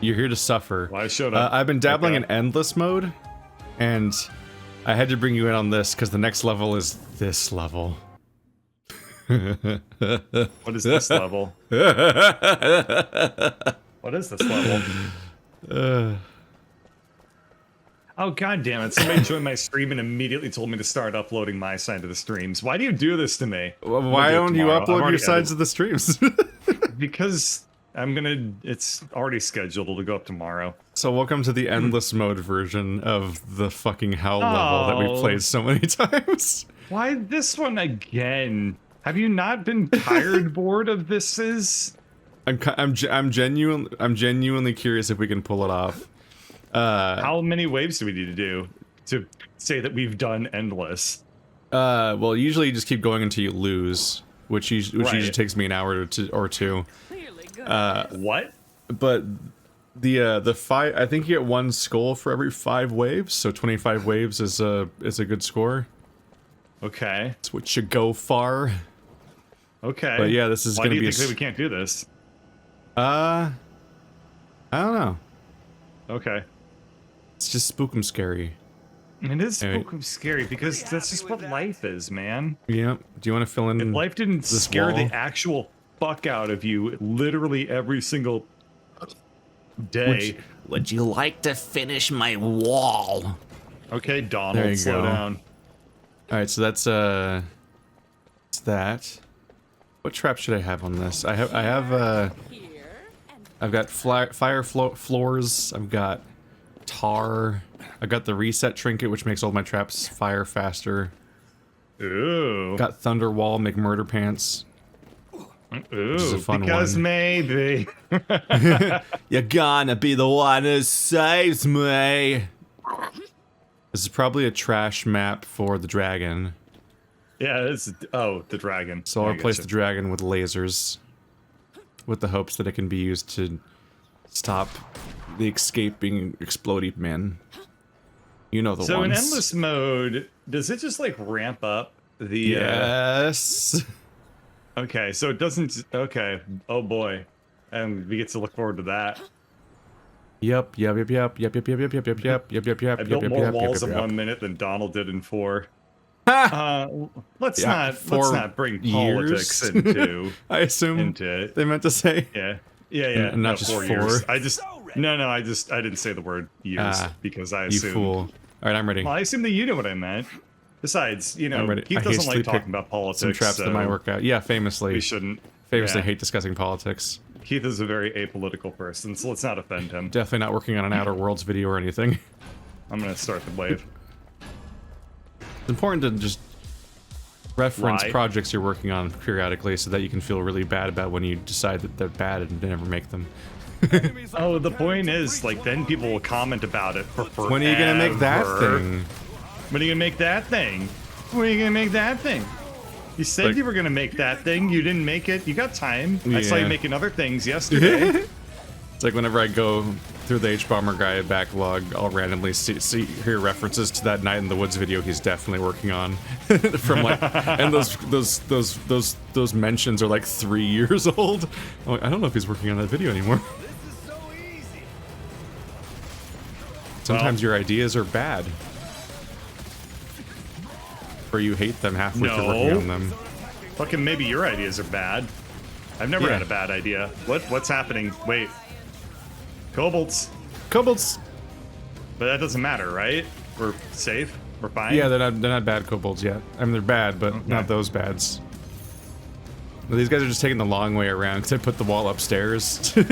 You're here to suffer. Well, I showed up. I've been dabbling in endless mode, and I had to bring you in on this because the next level is this level. What is this level? What is this level? Oh, god damn it. Somebody joined my stream and immediately told me to start uploading my side of the streams. Why do you do this to me? Why don't you upload your sides of the streams? Because it's already scheduled to go up tomorrow. So welcome to the endless mode version of the fucking hell level that we've played so many times. Why this one again? Have you not been tired bored of this? I'm genuinely curious if we can pull it off. How many waves do we need to do to say that we've done endless? Well, usually you just keep going until you lose, which usually takes me an hour or two. What? But the five, I think you get one skull for every 5 waves, so 25 waves is a good score. Okay. That's what should go far. Okay. But yeah, this is going to be. Why do you think we can't do this? I don't know. Okay. It's just spookum scary. It is spookum scary because that's just what life is, man. Yeah. Do you want to fill in? If life didn't scare wall? the actual fuck out of you literally every single day. Would you like to finish my wall? Okay, There Donald, you slow go. down. All right, so that's it's that. What trap should I have on this? I've got fire floors. I've got tar. I've got the reset trinket, which makes all my traps fire faster. Ooh. Got thunder wall, make murder pants. Ooh, which is a fun because one. maybe. You're gonna be the one who saves me. This is probably a trash map for the dragon. Yeah, it's the dragon. So I'll I replace getcha. the dragon with lasers, with the hopes that it can be used to stop the escaping explodey men. You know the So ones. in endless mode, does it just like ramp up the? Yes. Okay, so it doesn't. Okay. Oh boy, and we get to look forward to that. Yep. I built more walls in 1 minute than Donald did in 4. Let's not bring politics into I assume into it. they meant to say. Yeah. And not no, just 4 4. years. I didn't say the word years because I You assumed. fool. All right, I'm ready. Well, I assumed that you knew what I meant. Besides, you know, I'm ready. Keith I doesn't hastily like talking picked about politics. Some traps that might work out. Yeah, famously. We shouldn't. Famously yeah. hate discussing politics. Keith is a very apolitical person, so let's not offend him. Definitely not working on an Outer Worlds video or anything. I'm gonna start the wave. It's important to just reference Lie. projects you're working on periodically so that you can feel really bad about when you decide that they're bad and never make them. Oh, the point is, like, then people will comment about it for forever. When are you gonna make that thing? When are you gonna make that thing? When are you gonna make that thing? You said Like- you were gonna make that thing. You didn't make it. You got time. I saw you Yeah. making other things yesterday. It's like whenever I go through the H-Bomber guy backlog, I'll randomly hear references to that Night in the Woods video he's definitely working on. From like, and those mentions are like 3 years old. I'm like, I don't know if he's working on that video anymore. Sometimes your ideas are bad. Or you hate them halfway through working No. on them. Fucking maybe your ideas are bad. I've never Yeah. had a bad idea. What's happening? Wait. Kobolds. Kobolds! But that doesn't matter, right? We're safe. We're fine. Yeah, they're not bad kobolds yet. I mean, they're bad, but not those bads. These guys are just taking the long way around because I put the wall upstairs. Yeah,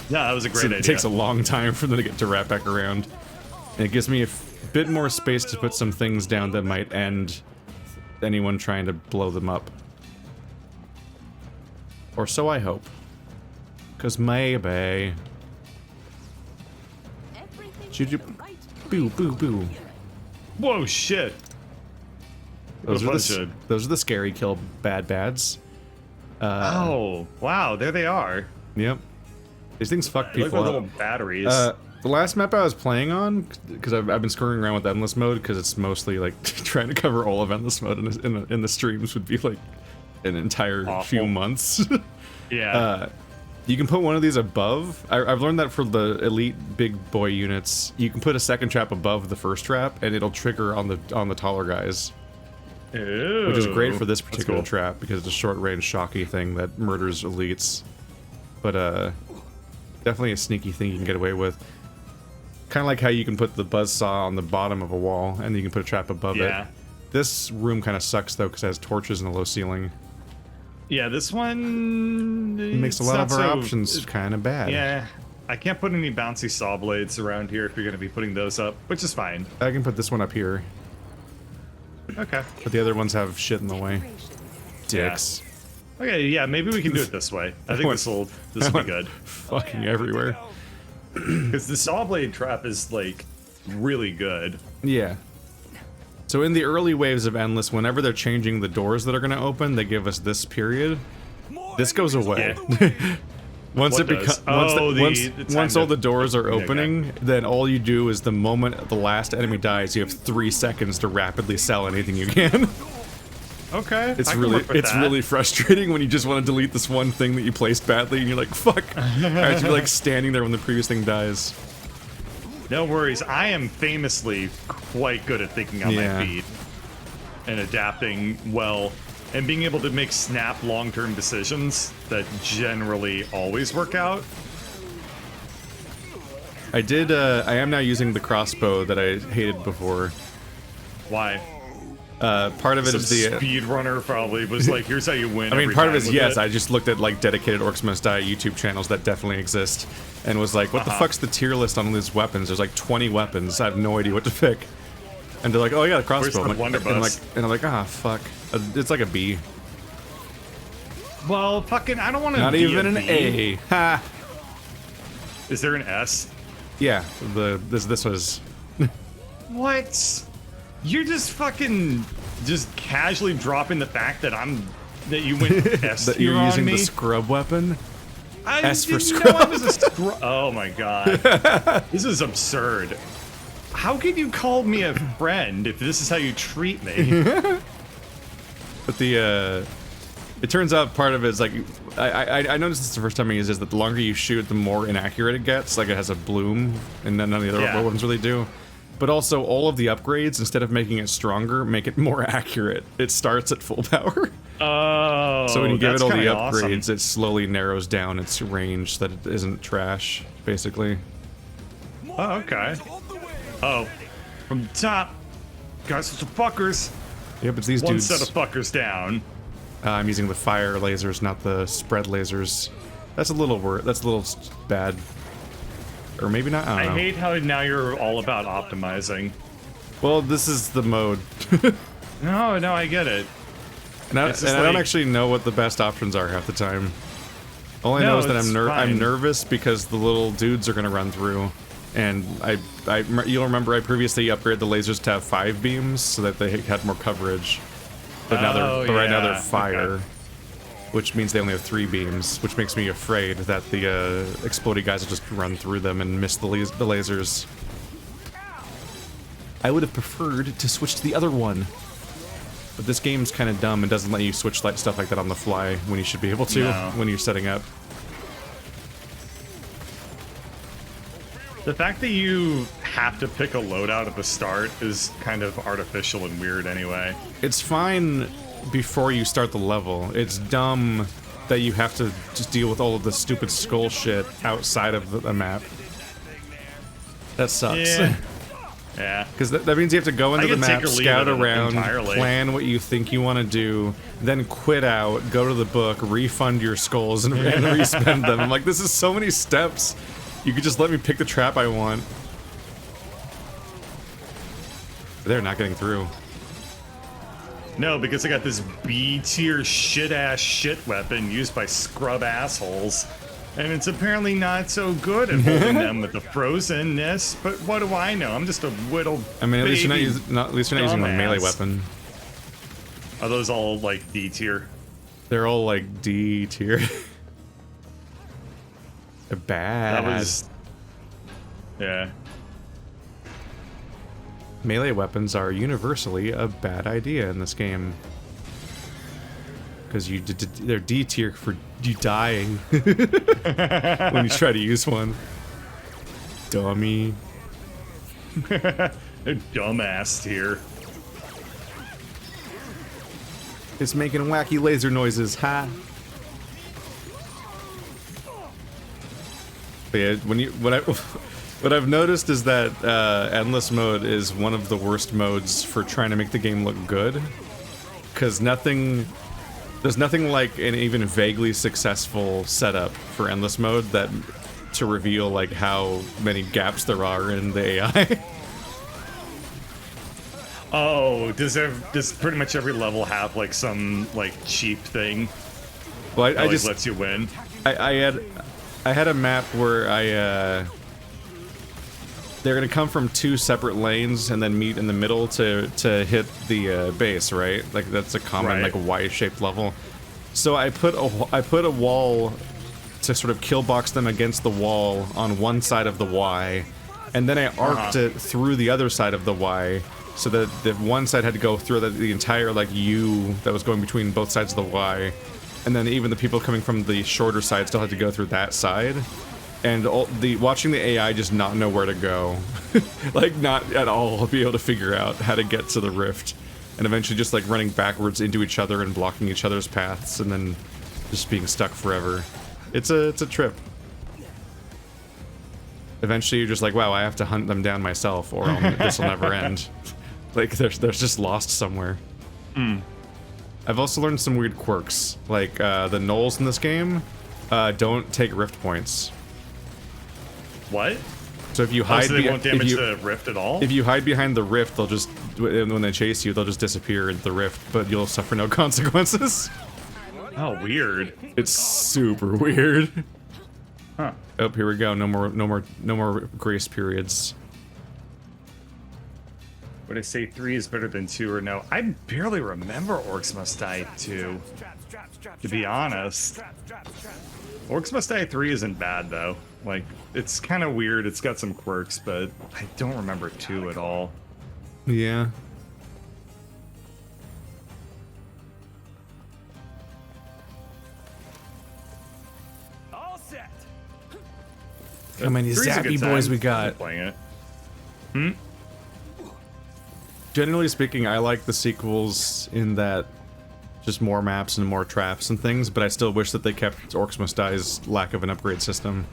that was a great So idea. it takes a long time for them to wrap back around. And it gives me a bit more space to put some things down that might end anyone trying to blow them up. Or so I hope. Because maybe... Boo, boo, boo. Whoa, shit. Those A are bunch the of- those are the scary kill bads. Oh, wow, there they are. Yep. These things fuck They look people like up. little batteries. The last map I was playing on, because I've been screwing around with endless mode, because it's mostly like trying to cover all of endless mode in the streams would be like an entire Awful. few months. yeah. You can put one of these above. I've learned that for the elite big boy units, you can put a second trap above the first trap, and it'll trigger on the taller guys. Ew, which is great for this particular cool. trap because it's a short-range shocky thing that murders elites. But definitely a sneaky thing you can get away with. Kind of like how you can put the buzzsaw on the bottom of a wall, and then you can put a trap above it. This room kind of sucks though because it has torches and a low ceiling. Yeah, this one It makes a lot of our options kind of bad. Yeah, I can't put any bouncy saw blades around here if you're going to be putting those up, which is fine. I can put this one up here. Okay. But the other ones have shit in the way. Dicks. Yeah. Okay, yeah, maybe we can do it this way. I think this will be good. Fucking everywhere. Because the saw blade trap is like really good. Yeah. So in the early waves of Endless, whenever they're changing the doors that are going to open, they give us this period. This goes away. Yeah. Once What it becomes does? once all the doors are opening, then all you do is the moment the last enemy dies, you have 3 seconds to rapidly sell anything you can. Okay. It's really frustrating when you just want to delete this one thing that you placed badly, and you're like, fuck. I have to be like standing there when the previous thing dies. No worries. I am famously quite good at thinking on my feet and adapting well. And being able to make snap long-term decisions that generally always work out. I am now using the crossbow that I hated before. Why? Part of it is the speedrunner probably was like, here's how you win. I mean, part of it is yes. I just looked at like dedicated Orcs Must Die YouTube channels that definitely exist, and was like, what the fuck's the tier list on all these weapons? There's like 20 weapons. I have no idea what to pick. And they're like, oh yeah, the crossbow. Where's the blunderbuss? And I'm like, ah, fuck. It's like a B. Well, fucking, I don't want to. Not even an A. Ha. Is there an S? Yeah. This was. What? You're just fucking casually dropping the fact that you went S that you're using on me? the scrub weapon. S for scrub. scrub. I was a oh my god. This is absurd. How can you call me a friend if this is how you treat me? But it turns out part of it is like, I noticed this the first time I used it, is that the longer you shoot, the more inaccurate it gets. Like it has a bloom, and none of the other ones really do. But also, all of the upgrades, instead of making it stronger, make it more accurate. It starts at full power. Oh, so when you give it all the upgrades, awesome. it slowly narrows down its range so that it isn't trash, basically. Oh, okay. Oh, from the top. Guys, it's the fuckers. Yep, it's these One dudes. set of fuckers down. I'm using the fire lasers, not the spread lasers. That's a little bad. Or maybe not, I don't know. Hate how now you're all about optimizing. Well, this is the mode. No, I get it. And I don't actually know what the best options are half the time. All I know is that I'm nervous because the little dudes are going to run through. And you'll remember I previously upgraded the lasers to have 5 beams so that they had more coverage. But now right now they're fire. Which means they only have 3 beams, which makes me afraid that the explodey guys will just run through them and miss the lasers. I would have preferred to switch to the other one. But this game's kind of dumb and doesn't let you switch stuff like that on the fly when you should be able to when you're setting up. The fact that you have to pick a loadout at the start is kind of artificial and weird anyway. It's fine before you start the level. It's dumb that you have to just deal with all of the stupid skull shit outside of the map. That sucks. Yeah. Because that means you have to go into the map, scout around, plan what you think you want to do, then quit out, go to the book, refund your skulls, and respend them. I'm like, this is so many steps. You could just let me pick the trap I want. They're not getting through. No, because I got this B-tier shit-ass shit weapon used by scrub assholes. And it's apparently not so good at holding them with the frozenness, but what do I know? I'm just a little I mean, at least you're not using a melee dumbass. weapon. Are those all, like, D-tier? They're all, like, D tier. They're bad. That was... Yeah. Melee weapons are universally a bad idea in this game. Because they're D tier for you die when you try to use one. Dummy. Dumbass here. It's making wacky laser noises, ha! But yeah, what I've noticed is that endless mode is one of the worst modes for trying to make the game look good, because there's nothing like an even vaguely successful setup for endless mode that to reveal like how many gaps there are in the AI. Oh, does pretty much every level have like some like cheap thing? Well, I that, just lets you win. I had a map where they're gonna come from two separate lanes and then meet in the middle to hit the base, right? Like that's a common like Y-shaped level. So I put a wall to sort of kill box them against the wall on one side of the Y, and then I arced it through the other side of the Y. So that the one side had to go through the entire like U that was going between both sides of the Y, and then even the people coming from the shorter side still had to go through that side. And watching the AI just not know where to go, like not at all be able to figure out how to get to the rift, and eventually just like running backwards into each other and blocking each other's paths, and then just being stuck forever. It's a trip. Eventually you're just like, wow, I have to hunt them down myself, or this will never end. Like, they're just lost somewhere. I've also learned some weird quirks. Like, the gnolls in this game don't take rift points. What? So if you hide... so they won't damage the rift at all? If you hide behind the rift, they'll just... When they chase you, they'll just disappear into the rift, but you'll suffer no consequences. Oh, weird. It's super weird. Huh. Oh, here we go. No more grace periods. Would I say 3 is better than 2 or no? I barely remember Orcs Must Die 2, to be honest. Orcs Must Die 3 isn't bad, though. Like, it's kind of weird. It's got some quirks, but I don't remember 2 at all. Yeah. All set. How many 3's a zappy good boys time. we got? I'm playing it. Generally speaking, I like the sequels in that just more maps and more traps and things, but I still wish that they kept Orcs Must Die's lack of an upgrade system.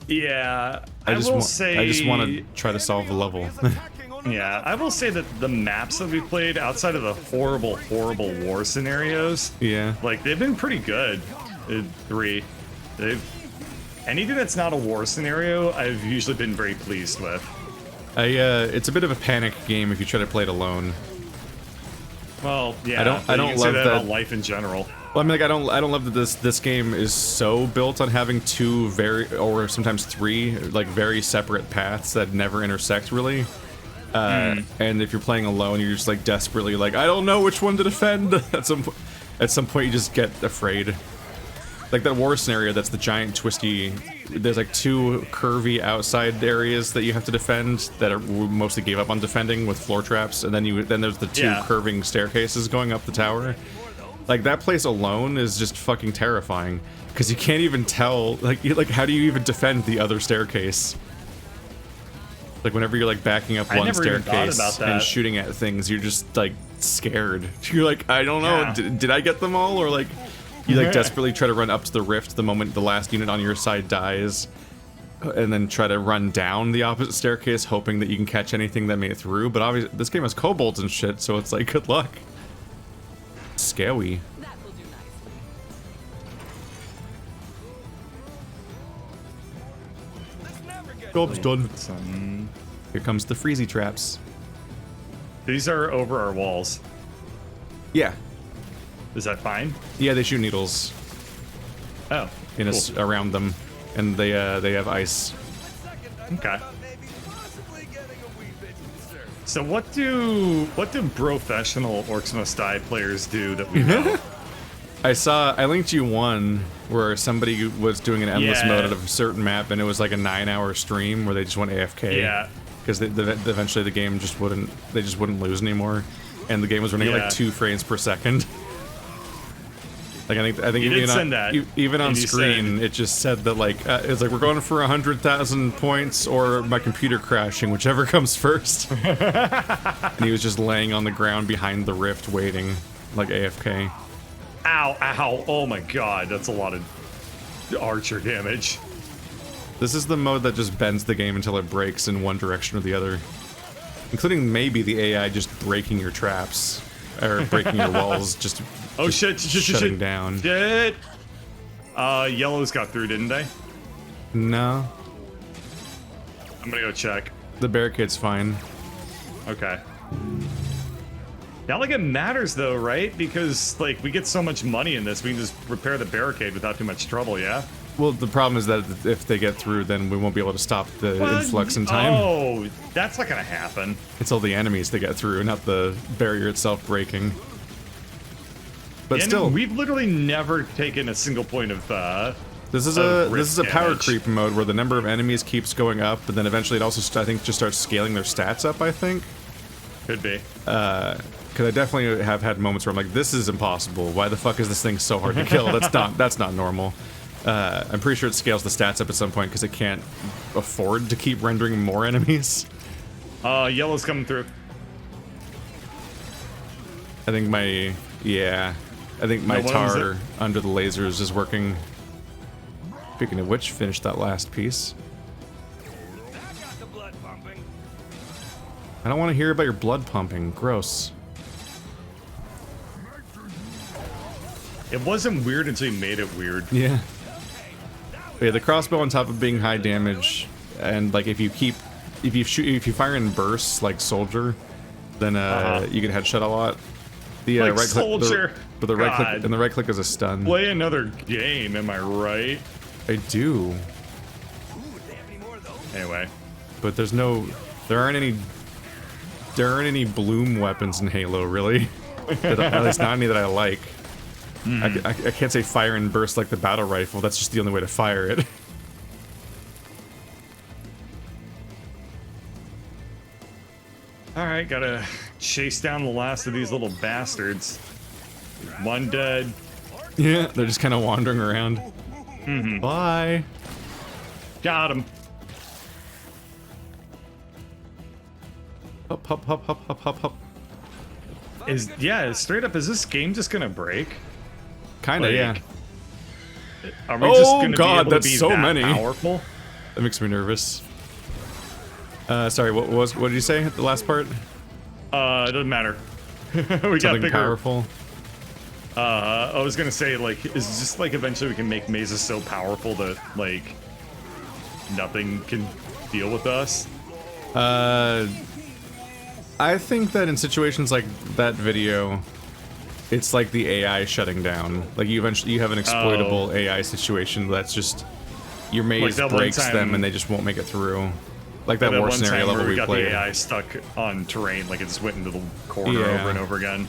Yeah, I just want say... to try to solve the level. Yeah, I will say that the maps that we played outside of the horrible, horrible war scenarios, Yeah. like, they've been pretty good in 3. Anything that's not a war scenario, I've usually been very pleased with. It's a bit of a panic game if you try to play it alone. Well, yeah, I don't you can say love that that- about life in general. Well, I mean, like, I don't love that this game is so built on having two or sometimes three, like, very separate paths that never intersect, really. And if you're playing alone, you're just, like, desperately, like, I don't know which one to defend. At some point, you just get afraid. Like that war scenario, that's the giant twisty. There's like 2 curvy outside areas that you have to defend that are mostly gave up on defending with floor traps, and then there's the 2 curving staircases going up the tower. Like that place alone is just fucking terrifying because you can't even tell. Like how do you even defend the other staircase? Like whenever you're like backing up one staircase and shooting at things, you're just like scared. You're like, I don't know, did I get them all, or like. You like desperately try to run up to the rift the moment the last unit on your side dies, and then try to run down the opposite staircase, hoping that you can catch anything that made it through. But obviously, this game has kobolds and shit, so it's like good luck. Scary. Job's done. Here comes the freezy traps. These are over our walls. Yeah. Is that fine? Yeah, they shoot needles. Oh, in cool. Around them, and they have ice. Okay. So what do professional Orcs Must Die players do that we know? I linked you one where somebody was doing an endless mode of a certain map, and it was like a 9-hour stream where they just went AFK. Yeah. Because eventually the game just wouldn't lose anymore, and the game was running at like 2 frames per second. Like I think You even did send that, even on and you screen said- it just said that like it's like we're going for 100,000 points or my computer crashing, whichever comes first. And he was just laying on the ground behind the rift waiting, like AFK. Ow, ow. Oh my god, that's a lot of archer damage. This is the mode that just bends the game until it breaks in one direction or the other, including maybe the AI just breaking your traps or breaking your walls. Just Oh just shit, shutting down. Shit. Yellows got through, didn't they? No, I'm gonna go check. the barricade's fine. Okay. Not like it matters though, right? Because like we get so much money in this, we can just repair the barricade without too much trouble, yeah? Well, the problem is that if they get through, then we won't be able to stop the influx in time. Oh, that's not gonna happen. It's all the enemies that get through, not the barrier itself breaking. But And still, we've literally never taken a single point of this is rift a power damage. creep mode where the number of enemies keeps going up, but then eventually it also I think just starts scaling their stats up. I think Could be. because I definitely have had moments where I'm like, this is impossible. Why the fuck is this thing so hard to kill? That's not normal. I'm pretty sure it scales the stats up at some point because it can't afford to keep rendering more enemies. Yellow's coming through. I think my No one's tar under the lasers is working. Speaking of which, finish that last piece. I got the blood pumping. I don't want to hear about your blood pumping. Gross. It wasn't weird until you made it weird. Yeah. But yeah, the crossbow on top of being high damage, and like if you fire in bursts like soldier, then you can headshot a lot. The Like right click, soldier. but the right God. click and the right click is a stun. Play another game, am I right? I do, Ooh, they have any more of those? Anyway. but there aren't any bloom weapons in Halo really. At least not any that I like. I can't say fire and burst like the battle rifle. That's just the only way to fire it. Alright, gotta chase down the last of these little bastards. One dead. Yeah, they're just kind of wandering around. Bye. Got him. Hop, hop, hop, hop, hop, hop, hop. Straight up, is this game just gonna break? Kinda, Like, yeah. Are we Oh, just gonna God, be able that's to be so that many. powerful? That makes me nervous. Sorry, what did you say at the last part? It doesn't matter. We got Something bigger. powerful? I was gonna say, like, is it just like eventually we can make mazes so powerful that like nothing can deal with us? I think that in situations like that video, it's like the AI shutting down. Like you have an exploitable AI situation that's just your maze that one breaks time- them and they just won't make it through. Like that That war one scenario time where level we we got played. the AI stuck on terrain, like it just went into the corner Yeah. over and over again.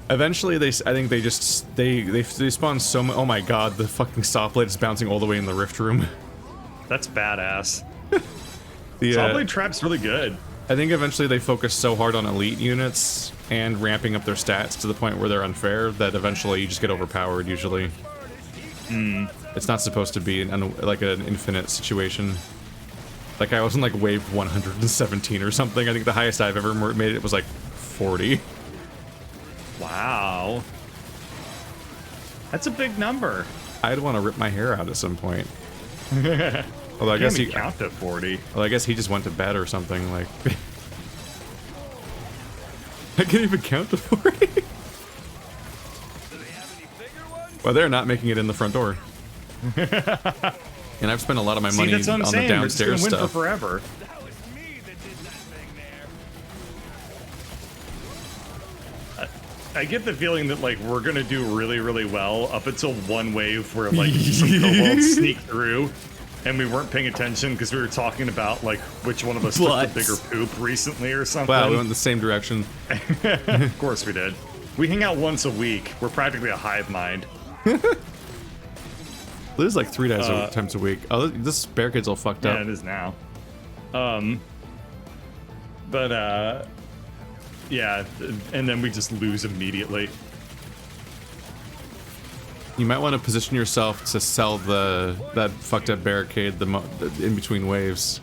Eventually, they spawn so much. Oh my god, the fucking saw blade is bouncing all the way in the rift room. That's badass. The Saw blade trap's really good. I think eventually they focus so hard on elite units and ramping up their stats to the point where they're unfair that eventually you just get overpowered. Usually, it's not supposed to be like an infinite situation. Like I was in like wave 117 or something. I think the highest I've ever made it was like 40. Wow. That's a big number. I'd want to rip my hair out at some point. Although I I guess can't he, even count to 40. well, I guess he just went to bed or something. Like I can't even count to 40. Do they have any bigger ones? Well, they're not making it in the front door. And I've spent a lot of my See, money that's what I'm on the saying. We're just gonna downstairs win stuff. for forever. That was me that did that thing there. I get the feeling that like we're gonna do really, really well up until one wave where like some kobolds sneak through, and we weren't paying attention because we were talking about like which one of us took Butts. the bigger poop recently or something. Wow, we went in the same direction. Of course we did. We hang out once a week. We're practically a hive mind. This is like 3 times a week. Oh, this barricade's all fucked Yeah, up. it is now. Yeah, and then we just lose immediately. You might want to position yourself to sell that fucked up barricade in between waves.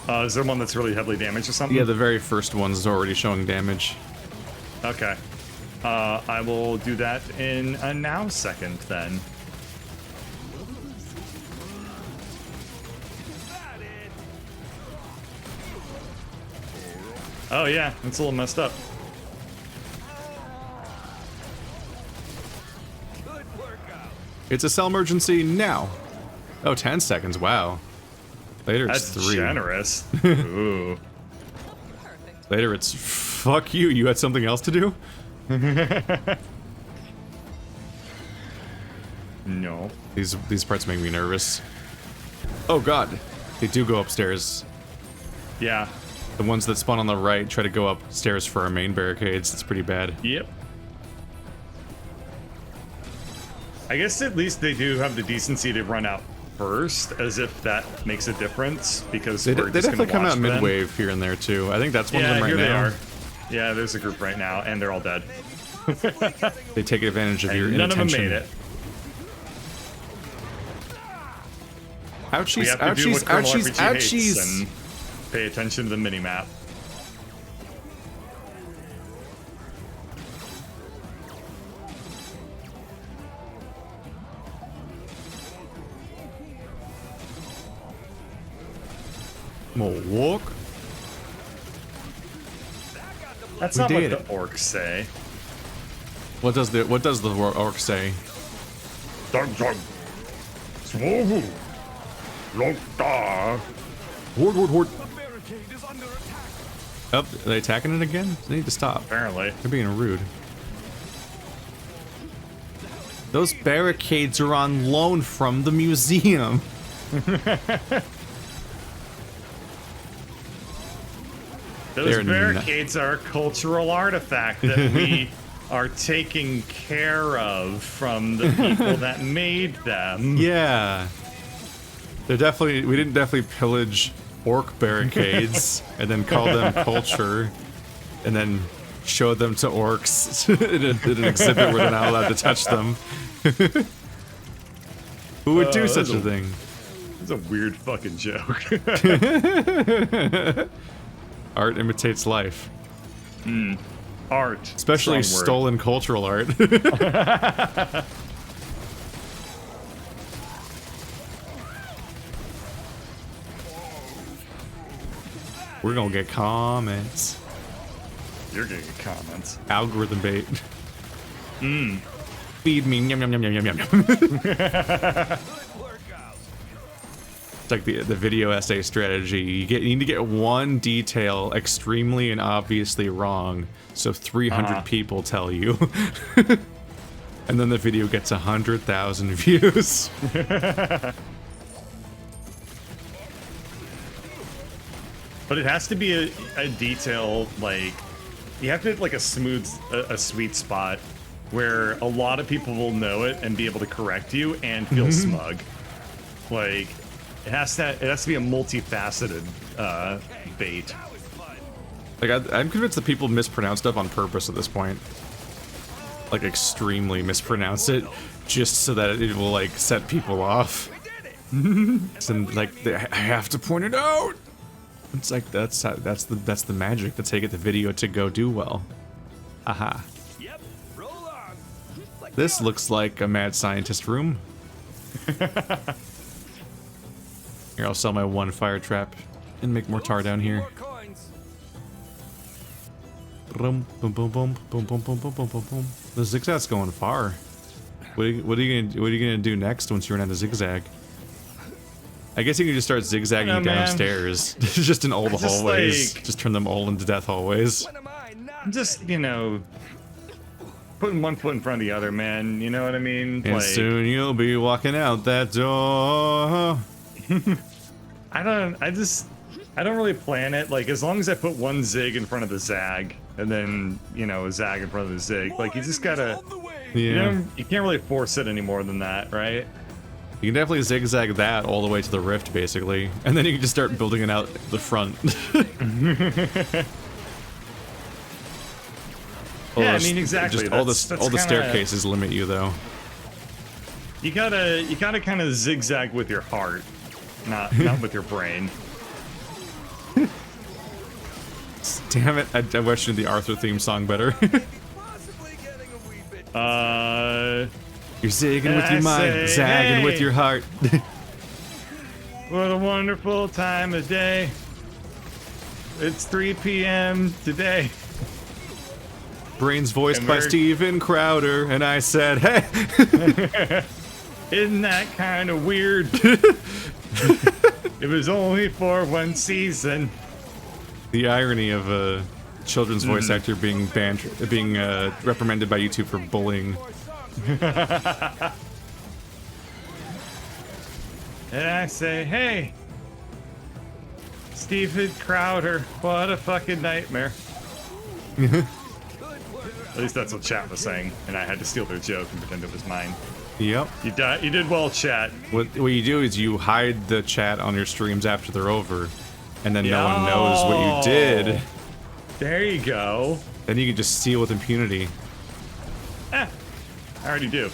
Is there one that's really heavily damaged or something? Yeah, the very first one's already showing damage. Okay. I will do that in a now second then. Oh yeah, it's a little messed up. Good workout. It's a cell emergency now. Oh, 10 seconds. Wow. Later it's That's 3. generous. Ooh. Later it's fuck you. You had something else to do? No. These parts make me nervous. Oh god. They do go upstairs. Yeah. The ones that spawn on the right try to go upstairs for our main barricades. It's pretty bad. Yep. I guess at least they do have the decency to run out first, as if that makes a difference, because They we're just definitely gonna come out watch them. mid-wave here and there too. I think that's one of Yeah, them right here now. they are. Yeah, there's a group right now, and they're all dead. They take advantage of your And none of them inattention. made it. We Ouchies, have to do ouchies, what Colonel ouchies, RPG hates ouchies. and pay attention to the mini-map. More walk. That's We not what did the it. orcs say. What does the orc say? Horde, horde, horde. The barricade is under attack. Oh, are they attacking it again? They need to stop. Apparently. They're being rude. Those barricades are on loan from the museum. Those They're barricades are a cultural artifact that we are taking care of from the people that made them. Yeah. They're definitely, we didn't definitely pillage orc barricades and then call them culture and then show them to orcs in an exhibit where they're not allowed to touch them. Who would do such that's a thing? It's a weird fucking joke. Art imitates life. Art. Especially strong word. stolen cultural art. We're gonna get comments. You're getting comments. Algorithm bait. Feed me. Yum, yum, yum, yum, yum, yum. Good workout. It's like the video essay strategy. You need to get one detail extremely and obviously wrong, so 300 people tell you. And then the video gets 100,000 views. But it has to be a detail, like, you have to hit like a sweet spot where a lot of people will know it and be able to correct you and feel smug. Like, it has to be a multifaceted bait. Like I'm convinced that people mispronounce stuff on purpose at this point. Like extremely mispronounce it, just so that it will like set people off. And like I have to point it out. It's like that's the magic that's how you get the video to go do well. Aha. Yep. Roll on. Like This that. looks like a mad scientist room. Here, I'll sell my one fire trap and make more tar down here. More coins. Boom, boom, boom, boom, boom, boom, boom, boom, boom, boom, boom. The zigzag's going far. What are you gonna do next once you run out of zigzag? I guess you can just start zigzagging I don't know, man. downstairs, just in all the Just hallways. like- Just turn them all into death hallways. When am I not? Just, you know, putting one foot in front of the other, man. You know what I mean? And Like, soon you'll be walking out that door. I don't really plan it. Like, as long as I put one zig in front of the zag, and then, you know, a zag in front of the zig, like, you just gotta, All the way. Yeah. you know, you can't really force it any more than that, right? You can definitely zigzag that all the way to the rift, basically. And then you can just start building it out the front. Yeah, I mean, exactly. Just all That's the kinda- staircases limit you, though. You gotta kind of zigzag with your heart, not with your brain. Damn it! I wish you the Arthur theme song better. Possibly getting a wee bit. You're zigging And with your I mind, say, zagging hey. with your heart. What a wonderful time of day. It's 3 p.m. today. Brains voiced And by we're- Steven Crowder, and I said, "Hey." Isn't that kind of weird? It was only for one season. The irony of a children's voice actor being reprimanded by YouTube for bullying. And I say, hey, Steven Crowder, what a fucking nightmare. At least that's what chat was saying, and I had to steal their joke and pretend it was mine. Yep. You did well, chat. What you do is you hide the chat on your streams after they're over, and then no one knows what you did. There you go. Then you can just steal with impunity. I already do.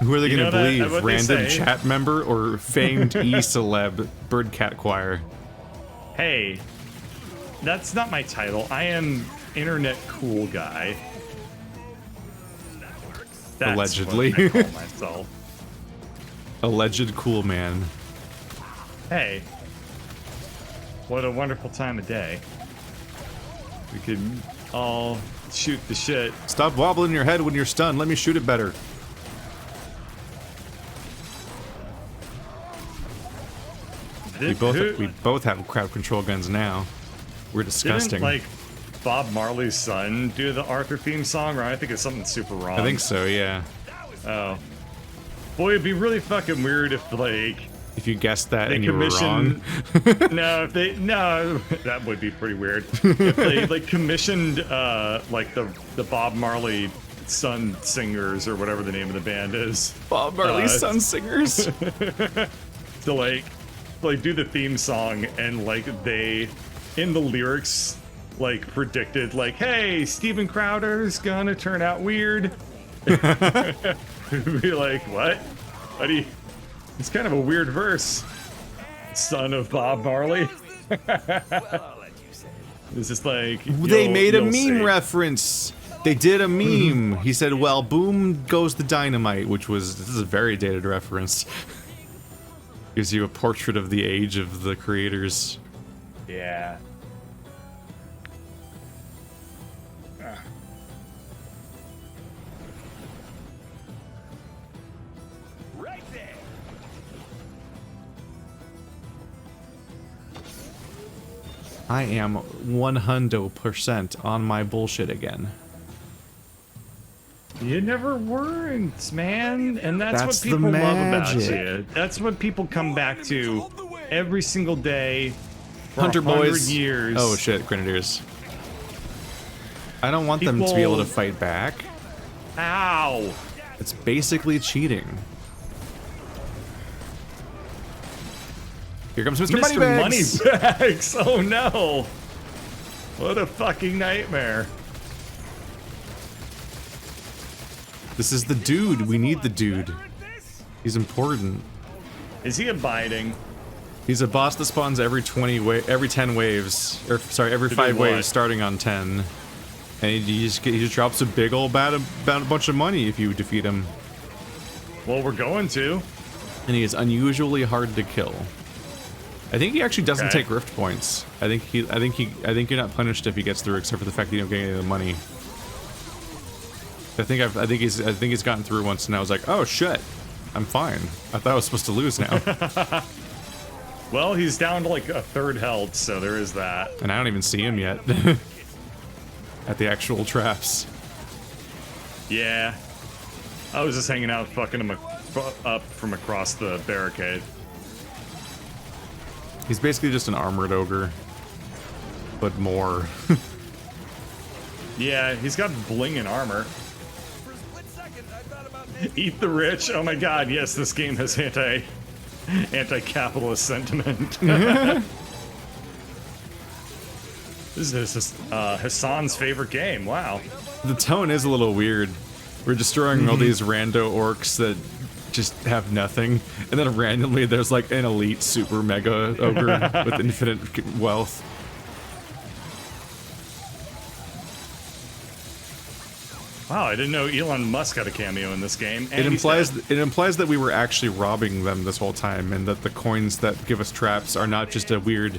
Who are they You going to know that- believe? what they Random say. chat member or famed e-celeb Birdcat Choir? Hey, that's not my title. I am Internet Cool Guy. That's Allegedly. what I call myself. Alleged cool man. Hey, what a wonderful time of day. We could all shoot the shit. Stop wobbling your head when you're stunned. Let me shoot it better. We both have crowd control guns now. We're disgusting. Didn't, like, Bob Marley's son do the Arthur theme song, or I think it's something super wrong. I think so, yeah. Oh. Boy, it'd be really fucking weird if, like, If you guessed that they and you were wrong. commissioned... no, that would be pretty weird. If they, like, commissioned, like, the Bob Marley son singers, or whatever the name of the band is, Bob Marley's son singers. to, like, do the theme song, and, like, they, in the lyrics, like, predicted, like, hey, Steven Crowder's gonna turn out weird. Be like, what? What do you... It's kind of a weird verse. Son of Bob Marley. Well, I'll let you say. It's just like... They made a you'll meme see. reference. They did a meme. He said, well, boom goes the dynamite, which was... This is a very dated reference. Gives you a portrait of the age of the creators. Yeah. Right there. I am 100% on my bullshit again. You never weren't, man. And that's That's what the people love about magic. you. That's what people come back to every single day for Hunter 100 boys. years. Oh shit, Grenadiers. I don't want them to be able to fight back. Ow! It's basically cheating. Here comes Mr. Moneybags. Moneybags! Oh no! What a fucking nightmare. This is the dude. We need the dude. He's important. Is he abiding? He's a boss that spawns every 10 waves, or sorry, every To 5 do what? waves starting on 10. And he just drops a big old bunch of money if you defeat him. Well, we're going to. And he is unusually hard to kill. I think he actually doesn't Okay. take rift points. I think you're not punished if he gets through, except for the fact that you don't get any of the money. I think he's gotten through once, and I was like, oh shit, I'm fine. I thought I was supposed to lose now, Well, he's down to like a third health, so there is that. and I don't even see him yet at the actual traps. Yeah. I was just hanging out, fucking him up from across the barricade. He's basically just an armored ogre, but more. Yeah, he's got bling and armor. For a split second, I thought about Eat the rich. Oh my god, yes, this game has anti-capitalist sentiment. This is Hassan's favorite game. Wow. The tone is a little weird. We're destroying all these rando orcs that just have nothing, and then randomly there's like an elite super mega ogre with infinite wealth. Wow, I didn't know Elon Musk had a cameo in this game. And It he's implies dead. that we were actually robbing them this whole time, and that the coins that give us traps are not just a weird,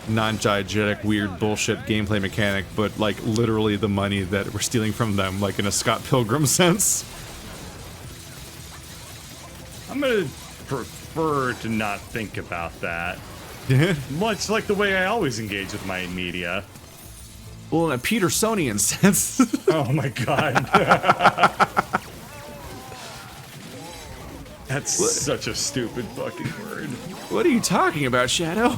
non-diegetic, weird bullshit gameplay mechanic, but like literally the money that we're stealing from them, like in a Scott Pilgrim sense. I'm gonna prefer to not think about that. Much like the way I always engage with my media. Well, in a Petersonian sense. Oh my god. That's such a stupid fucking word. What are you talking about, Shadow?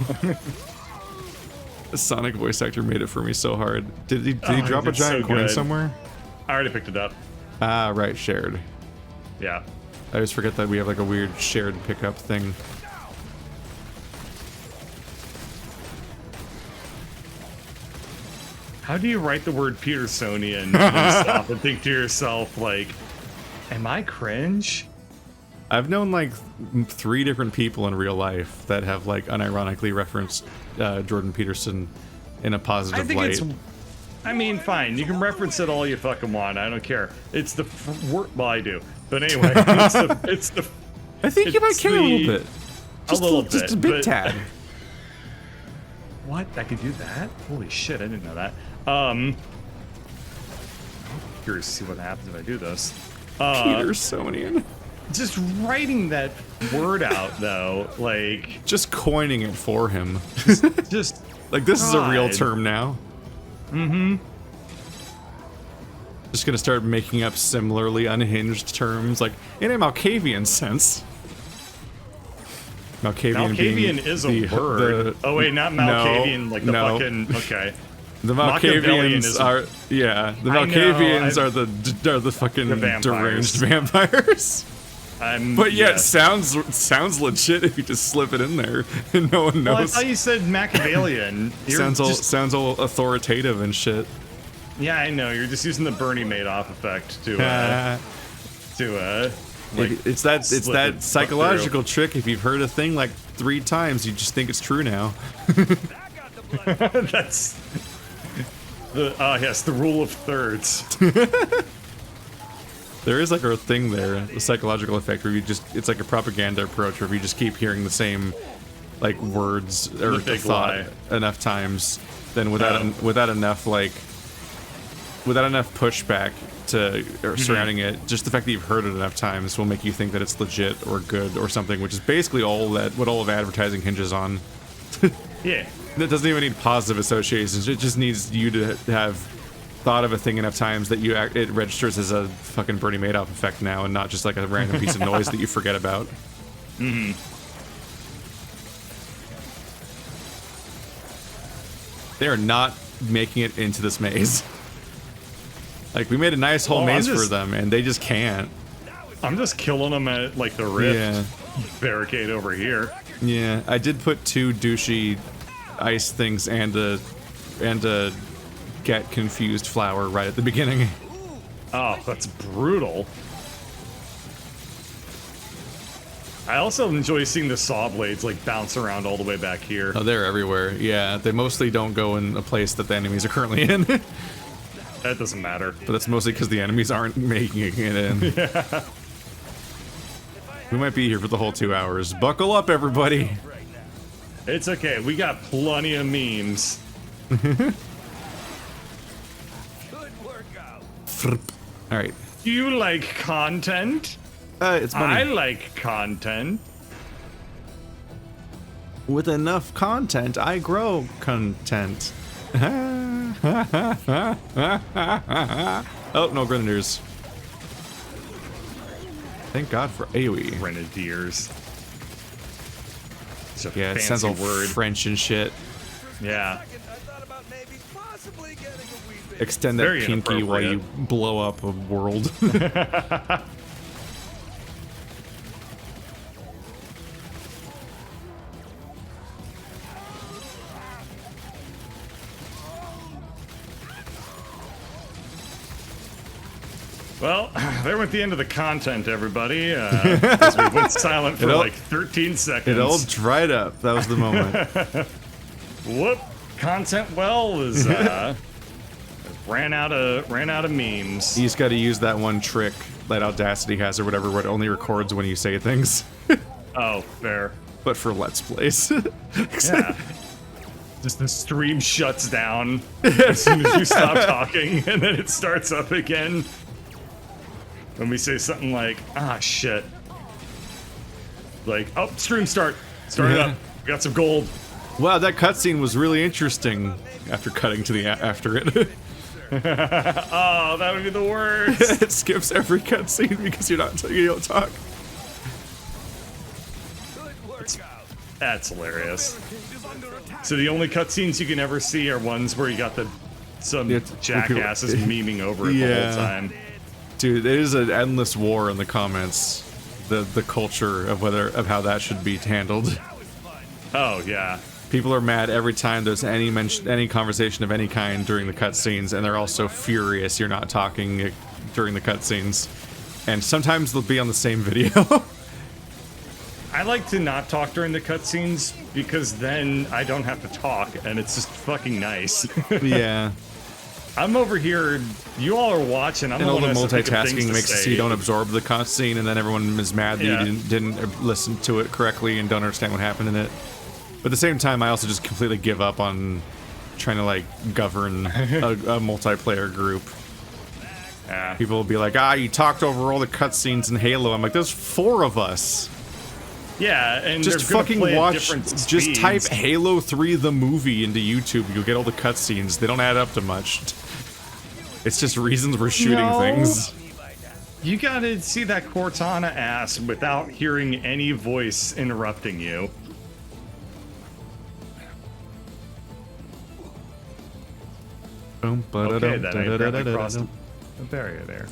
The Sonic voice actor made it for me so hard. Did he drop a it's so giant coin good. somewhere? I already picked it up. Ah, right, shared. Yeah. I always forget that we have like a weird shared pickup thing. How do you write the word Petersonian and stop and think to yourself, like, am I cringe? I've known like 3 different people in real life that have like unironically referenced Jordan Peterson in a positive I think light. it's. I mean, fine. You can reference it all you fucking want. I don't care. It's the word. Well, I do. But anyway, it's the. I think you might it's care a little the- bit. A little bit. Just a big but- tad. What? I could do that? Holy shit! I didn't know that. Curious to see what happens if I do this. Petersonian. Just writing that word out, though, like, Just coining it for him. just Like, this is a real God. term now. Mm-hmm. Just gonna start making up similarly unhinged terms, like, in a Malkavian sense. Malkavian being Malkavian is a the- word. the- Oh wait, not no, Malkavian, like the no. fucking. Okay. The Machiavellian is Malkavians are, yeah, the I know, Malkavians I've- are the fucking The vampires. deranged vampires. But yet, yes. sounds legit if you just slip it in there and no one Well, I knows. thought you said Machiavellian. You're just- sounds all authoritative and shit. Yeah, I know. You're just using the Bernie Madoff effect to like, It's that slip it that psychological trick. If you've heard a thing like 3 times, you just think it's true now. that's the yes, the rule of thirds. There is like a thing there, a psychological effect where it's like a propaganda approach where if you just keep hearing the same like words or The the big thought lie. enough times, then without enough pushback to or surrounding it, just the fact that you've heard it enough times will make you think that it's legit or good or something, which is basically what all of advertising hinges on. Yeah. It doesn't even need positive associations. It just needs you to have thought of a thing enough times that it registers as a fucking Bernie Madoff effect now, and not just like a random piece of noise that you forget about. Mm-hmm. They are not making it into this maze. Like, we made a nice whole Oh, I'm maze just- for them, and they just can't. I'm just killing them at like the rift Yeah. barricade over here. Yeah, I did put 2 douchey ice things and a get confused flower right at the beginning. Oh, that's brutal. I also enjoy seeing the saw blades like bounce around all the way back here. Oh, they're everywhere. Yeah, they mostly don't go in a place that the enemies are currently in. That doesn't matter. But that's mostly because the enemies aren't making it in. Yeah. We might be here for the whole 2 hours. Buckle up, everybody. It's okay. We got plenty of memes. Good workout. All right. Do you like content? It's I money. like content. With enough content, I grow content. Oh, no grenadiers. Thank God for AoE. Grenadiers. It's a Yeah, it fancy sounds all word. French and shit. Yeah. I thought about maybe possibly getting a wee bit. Extend that Very pinky while you inappropriate. blow up a world. Well, there went the end of the content, everybody. Because we went silent for like 13 seconds. It all dried up. That was the moment. Whoop! Content well is ran out of memes. You just got to use that one trick that Audacity has or whatever, where it only records when you say things. Oh, fair. But for Let's Plays. Yeah. Just the stream shuts down as soon as you stop talking, and then it starts up again. When we say something like, ah, shit. Like, oh, stream start. Start it up. We got some gold. Wow, that cutscene was really interesting after cutting to the after it. Oh, that would be the worst. It skips every cutscene because you don't talk. That's hilarious. So the only cutscenes you can ever see are ones where you got some jackasses memeing over it the whole time. Dude, it is an endless war in the comments. The culture of how that should be handled. Oh yeah. People are mad every time there's any conversation of any kind during the cutscenes, and they're also furious you're not talking during the cutscenes. And sometimes they'll be on the same video. I like to not talk during the cutscenes because then I don't have to talk, and it's just fucking nice. Yeah. I'm over here. You all are watching. I'm and all the multitasking multitasking makes it so you don't absorb the cutscene, and then everyone is mad that you didn't listen to it correctly and don't understand what happened in it. But at the same time, I also just completely give up on trying to like govern a multiplayer group. Yeah. People will be like, you talked over all the cutscenes in Halo. I'm like, there's 4 of us. Yeah, and just they're fucking play at watch. different Just speeds. type Halo 3 the movie into YouTube. You'll get all the cutscenes. They don't add up to much. It's just reasons we're shooting things. You gotta see that Cortana ass without hearing any voice interrupting you. Okay, then I apparently crossed a barrier there.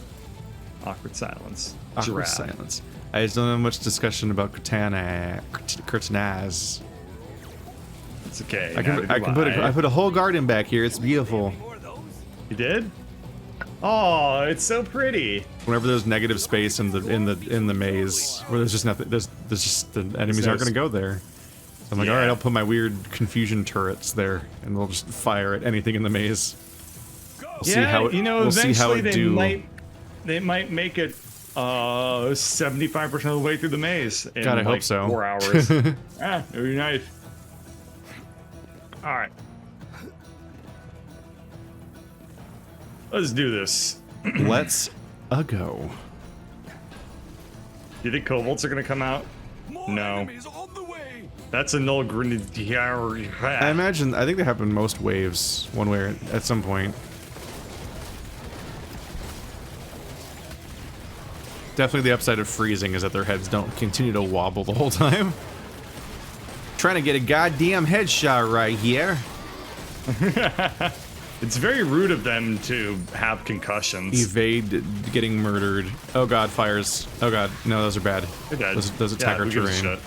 Awkward silence. Awkward Giraffe. silence. I just don't have much discussion about Cortana's. It's okay. I put a whole garden back here. It's beautiful. You did? Oh, it's so pretty. Whenever there's negative space in the maze, where there's just nothing, there's just the enemies aren't going to go there. So I'm like, all right, I'll put my weird confusion turrets there, and they'll just fire at anything in the maze. We'll see how it, we'll see how it they might make it 75% of the way through the maze in God, I like hope so. 4 hours. It'd be nice. All right. Let's do this. Let's go. You think kobolds are gonna come out? No. That's a null grenadier. I think they happen most waves, one way or at some point. Definitely the upside of freezing is that their heads don't continue to wobble the whole time. Trying to get a goddamn headshot right here. It's very rude of them to have concussions. Evade getting murdered. Oh god, fires. Oh god, no, those are bad. Those attack our terrain.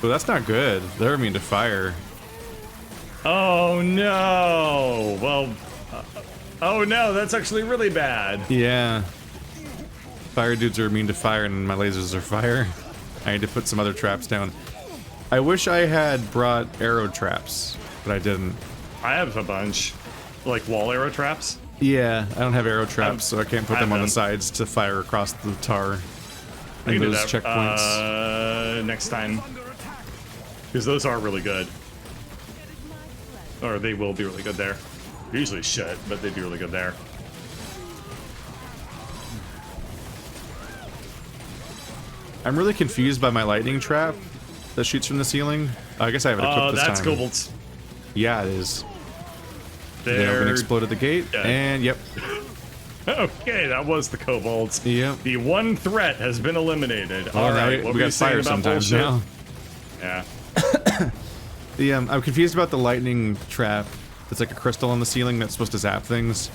Oh, that's not good. They're immune to fire. Oh no! Well, oh no, that's actually really bad. Yeah. Fire dudes are immune to fire and my lasers are fire. I need to put some other traps down. I wish I had brought arrow traps, but I didn't. I have a bunch. Like wall arrow traps? Yeah, I don't have arrow traps, so I can't put them on the sides to fire across the tar. I can do those that checkpoints. Next time. Because those are really good. Or they will be really good there. Usually shit, but they'd be really good there. I'm really confused by my lightning trap that shoots from the ceiling. I guess I have it equipped this time. That's kobolds. Yeah, it is. They open explode at the gate, and yep. Okay, that was the kobolds. Yep. The one threat has been eliminated. Oh, all now right, we got fire sometimes now. Yeah. I'm confused about the lightning trap. It's like a crystal on the ceiling that's supposed to zap things.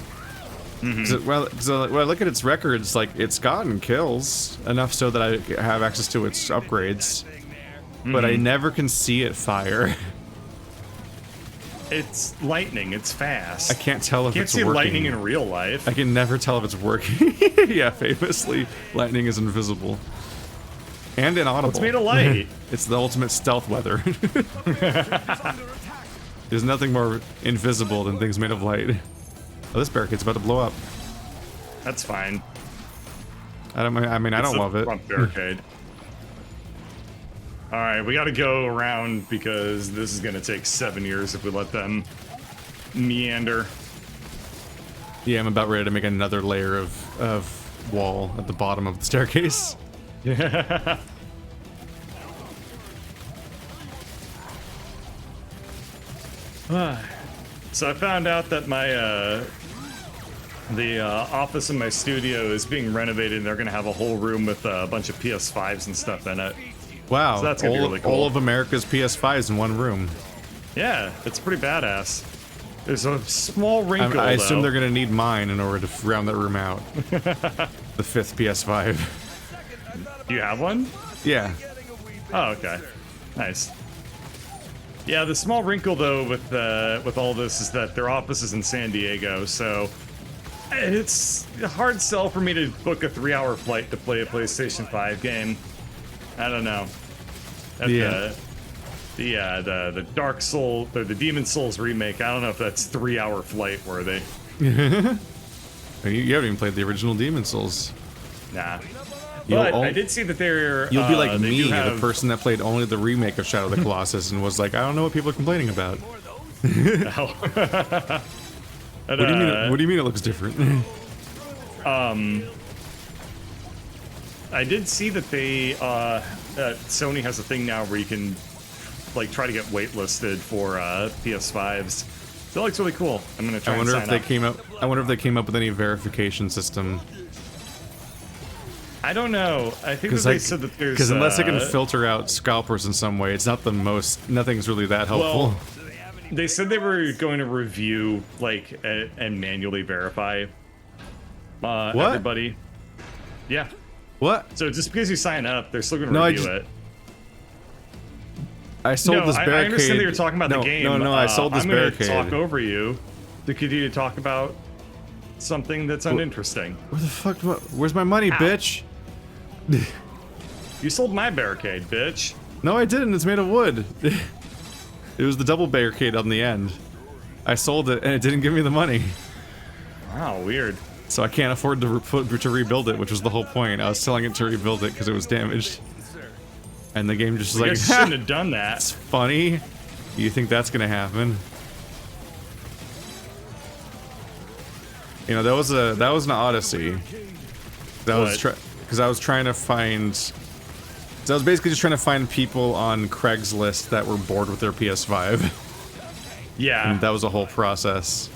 When I look at its records, like it's gotten kills enough so that I have access to its upgrades, but I never can see it fire. It's lightning. It's fast. I can't tell if Can't it's see working. lightning in real life. I can never tell if it's working. Yeah, famously, lightning is invisible. And inaudible. It's made of light. It's the ultimate stealth weather. There's nothing more invisible than things made of light. Oh, this barricade's about to blow up. That's fine. I don't love it. Front barricade. All right, we got to go around because this is going to take 7 years if we let them meander. Yeah, I'm about ready to make another layer of wall at the bottom of the staircase. Yeah. So I found out that my the office in my studio is being renovated, and they're gonna have a whole room with a bunch of PS5s and stuff in it. Wow, So that's gonna be really cool. all of America's PS5s in one room. Yeah, it's pretty badass. There's a small wrinkle. I assume though. they're gonna need mine in order to round that room out. The 5th PS5. Do you have one? Yeah. Oh, okay. Nice. Yeah, the small wrinkle though with all this is that their office is in San Diego, so it's a hard sell for me to book a 3-hour flight to play a PlayStation 5 game. I don't know. The Dark Soul, or the Demon Souls remake. I don't know if that's 3-hour flight worthy. You haven't even played the original Demon Souls. Nah. You'll But al- I did see that they're. You'll be like they me, do have- the person that played only the remake of Shadow of the Colossus and was like, I don't know what people are complaining about. Oh. What do you mean? What do you mean it looks different? I did see that they Sony has a thing now where you can like try to get waitlisted for PS5s. That looks really cool. I'm gonna try. I wonder and if sign they up. came up. I wonder if they came up with any verification system. I don't know. I think that they said that there's Because unless they can filter out scalpers in some way, it's not the most. Nothing's really that helpful. Well, they said they were going to review like and manually verify everybody. Yeah. What? So just because you sign up, they're still going to No, review it. I sold No, this I barricade. understand that you're talking about the game. No, I sold this I'm barricade. I'm going to talk over you to continue to talk about something that's uninteresting. Where the fuck? Where's my money, bitch? You sold my barricade, bitch. No, I didn't. It's made of wood. It was the double barricade on the end. I sold it, and it didn't give me the money. Wow, weird. So I can't afford to rebuild it, which was the whole point. I was selling it to rebuild it because it was damaged. And the game just was You like, guys shouldn't have done that. It's funny. You think that's gonna happen? You know, that was an odyssey. That was because I was trying to find. So I was basically just trying to find people on Craigslist that were bored with their PS5. Yeah. And that was a whole process.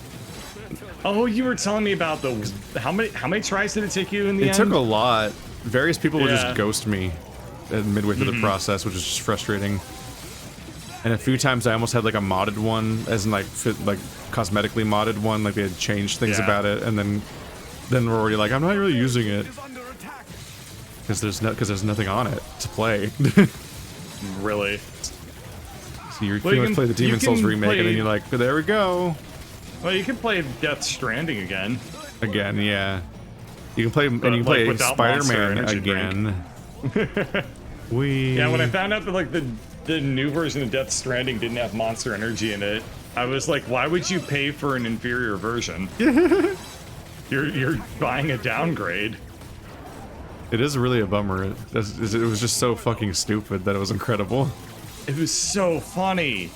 Oh, you were telling me about the how many tries did it take you in the It end? took a lot. Various people would Yeah. just ghost me midway through the process, which is just frustrating. And a few times I almost had like a modded one, as in like cosmetically modded one, like they had changed things Yeah. about it, and then we're already like, I'm not really using it because there's nothing on it to play. Really? So you Well, pretty you much can- play the you Demon Souls can remake, and then play- you're like, there we go. Well, you can play Death Stranding again. Again, yeah. You can play, and you can like, play without Monster Spider-Man Energy again. Yeah, when I found out that like the new version of Death Stranding didn't have Monster Energy in it, I was like, why would you pay for an inferior version? You're buying a downgrade. It is really a bummer. It was just so fucking stupid that it was incredible. It was so funny.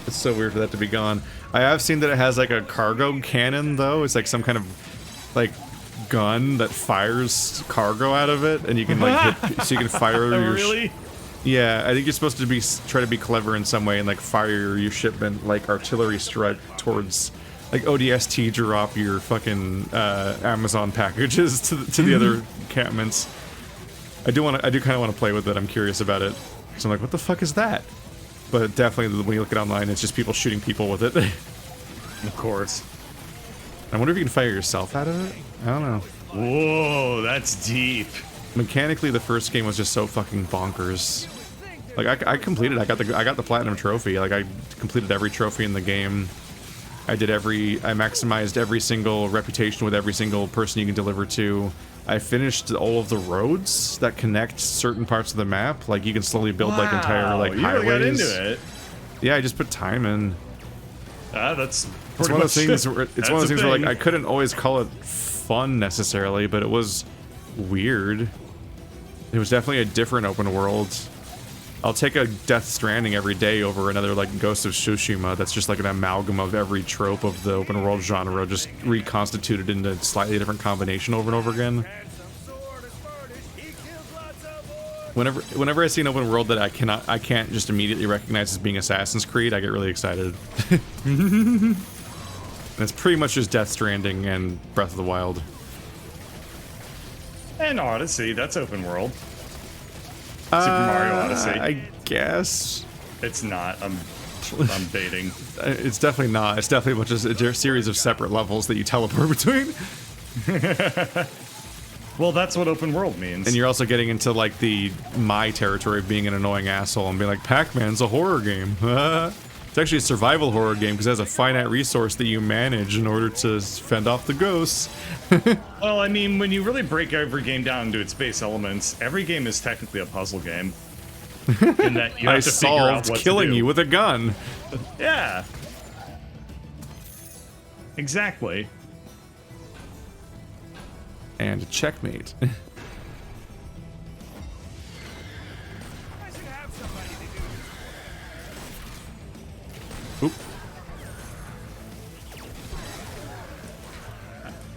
It's so weird for that to be gone. I have seen that it has like a cargo cannon though. It's like some kind of like gun that fires cargo out of it, and you can like hit, so you can fire your. Really? Yeah, I think you're supposed to be try to be clever in some way and like fire your shipment like artillery strike towards like ODST drop your fucking Amazon packages to the other encampments. I do kind of want to play with it. I'm curious about it. So I'm like, what the fuck is that? But definitely when you look at online, it's just people shooting people with it. Of course. I wonder if you can fire yourself out of it? I don't know. Whoa, that's deep. Mechanically, the first game was just so fucking bonkers. Like I completed. I got the platinum trophy. Like I completed every trophy in the game. I maximized every single reputation with every single person you can deliver to. I finished all of the roads that connect certain parts of the map. Like you can slowly build like entire like you highways. Really got into it. Yeah, I just put time in. That's It's one of those things. Where, it's one of those things where like thing. I couldn't always call it fun necessarily, but it was weird. It was definitely a different open world. I'll take a Death Stranding every day over another like Ghost of Tsushima. That's just like an amalgam of every trope of the open world genre, just reconstituted into a slightly different combination over and over again. Whenever I see an open world that I can't just immediately recognize as being Assassin's Creed, I get really excited. And it's pretty much just Death Stranding and Breath of the Wild. And Odyssey, that's open world. Super Mario Odyssey. I guess. It's not. I'm baiting. It's definitely not. It's definitely much as a series of separate levels that you teleport between. Well, that's what open world means. And you're also getting into like my territory of being an annoying asshole and being like, Pac-Man's a horror game. It's actually a survival horror game because it has a finite resource that you manage in order to fend off the ghosts. Well, I mean, when you really break every game down into its base elements, every game is technically a puzzle game. In that you have to figure out what killing to do. you with a gun. Yeah. Exactly. And checkmate. I should have somebody to do Oop.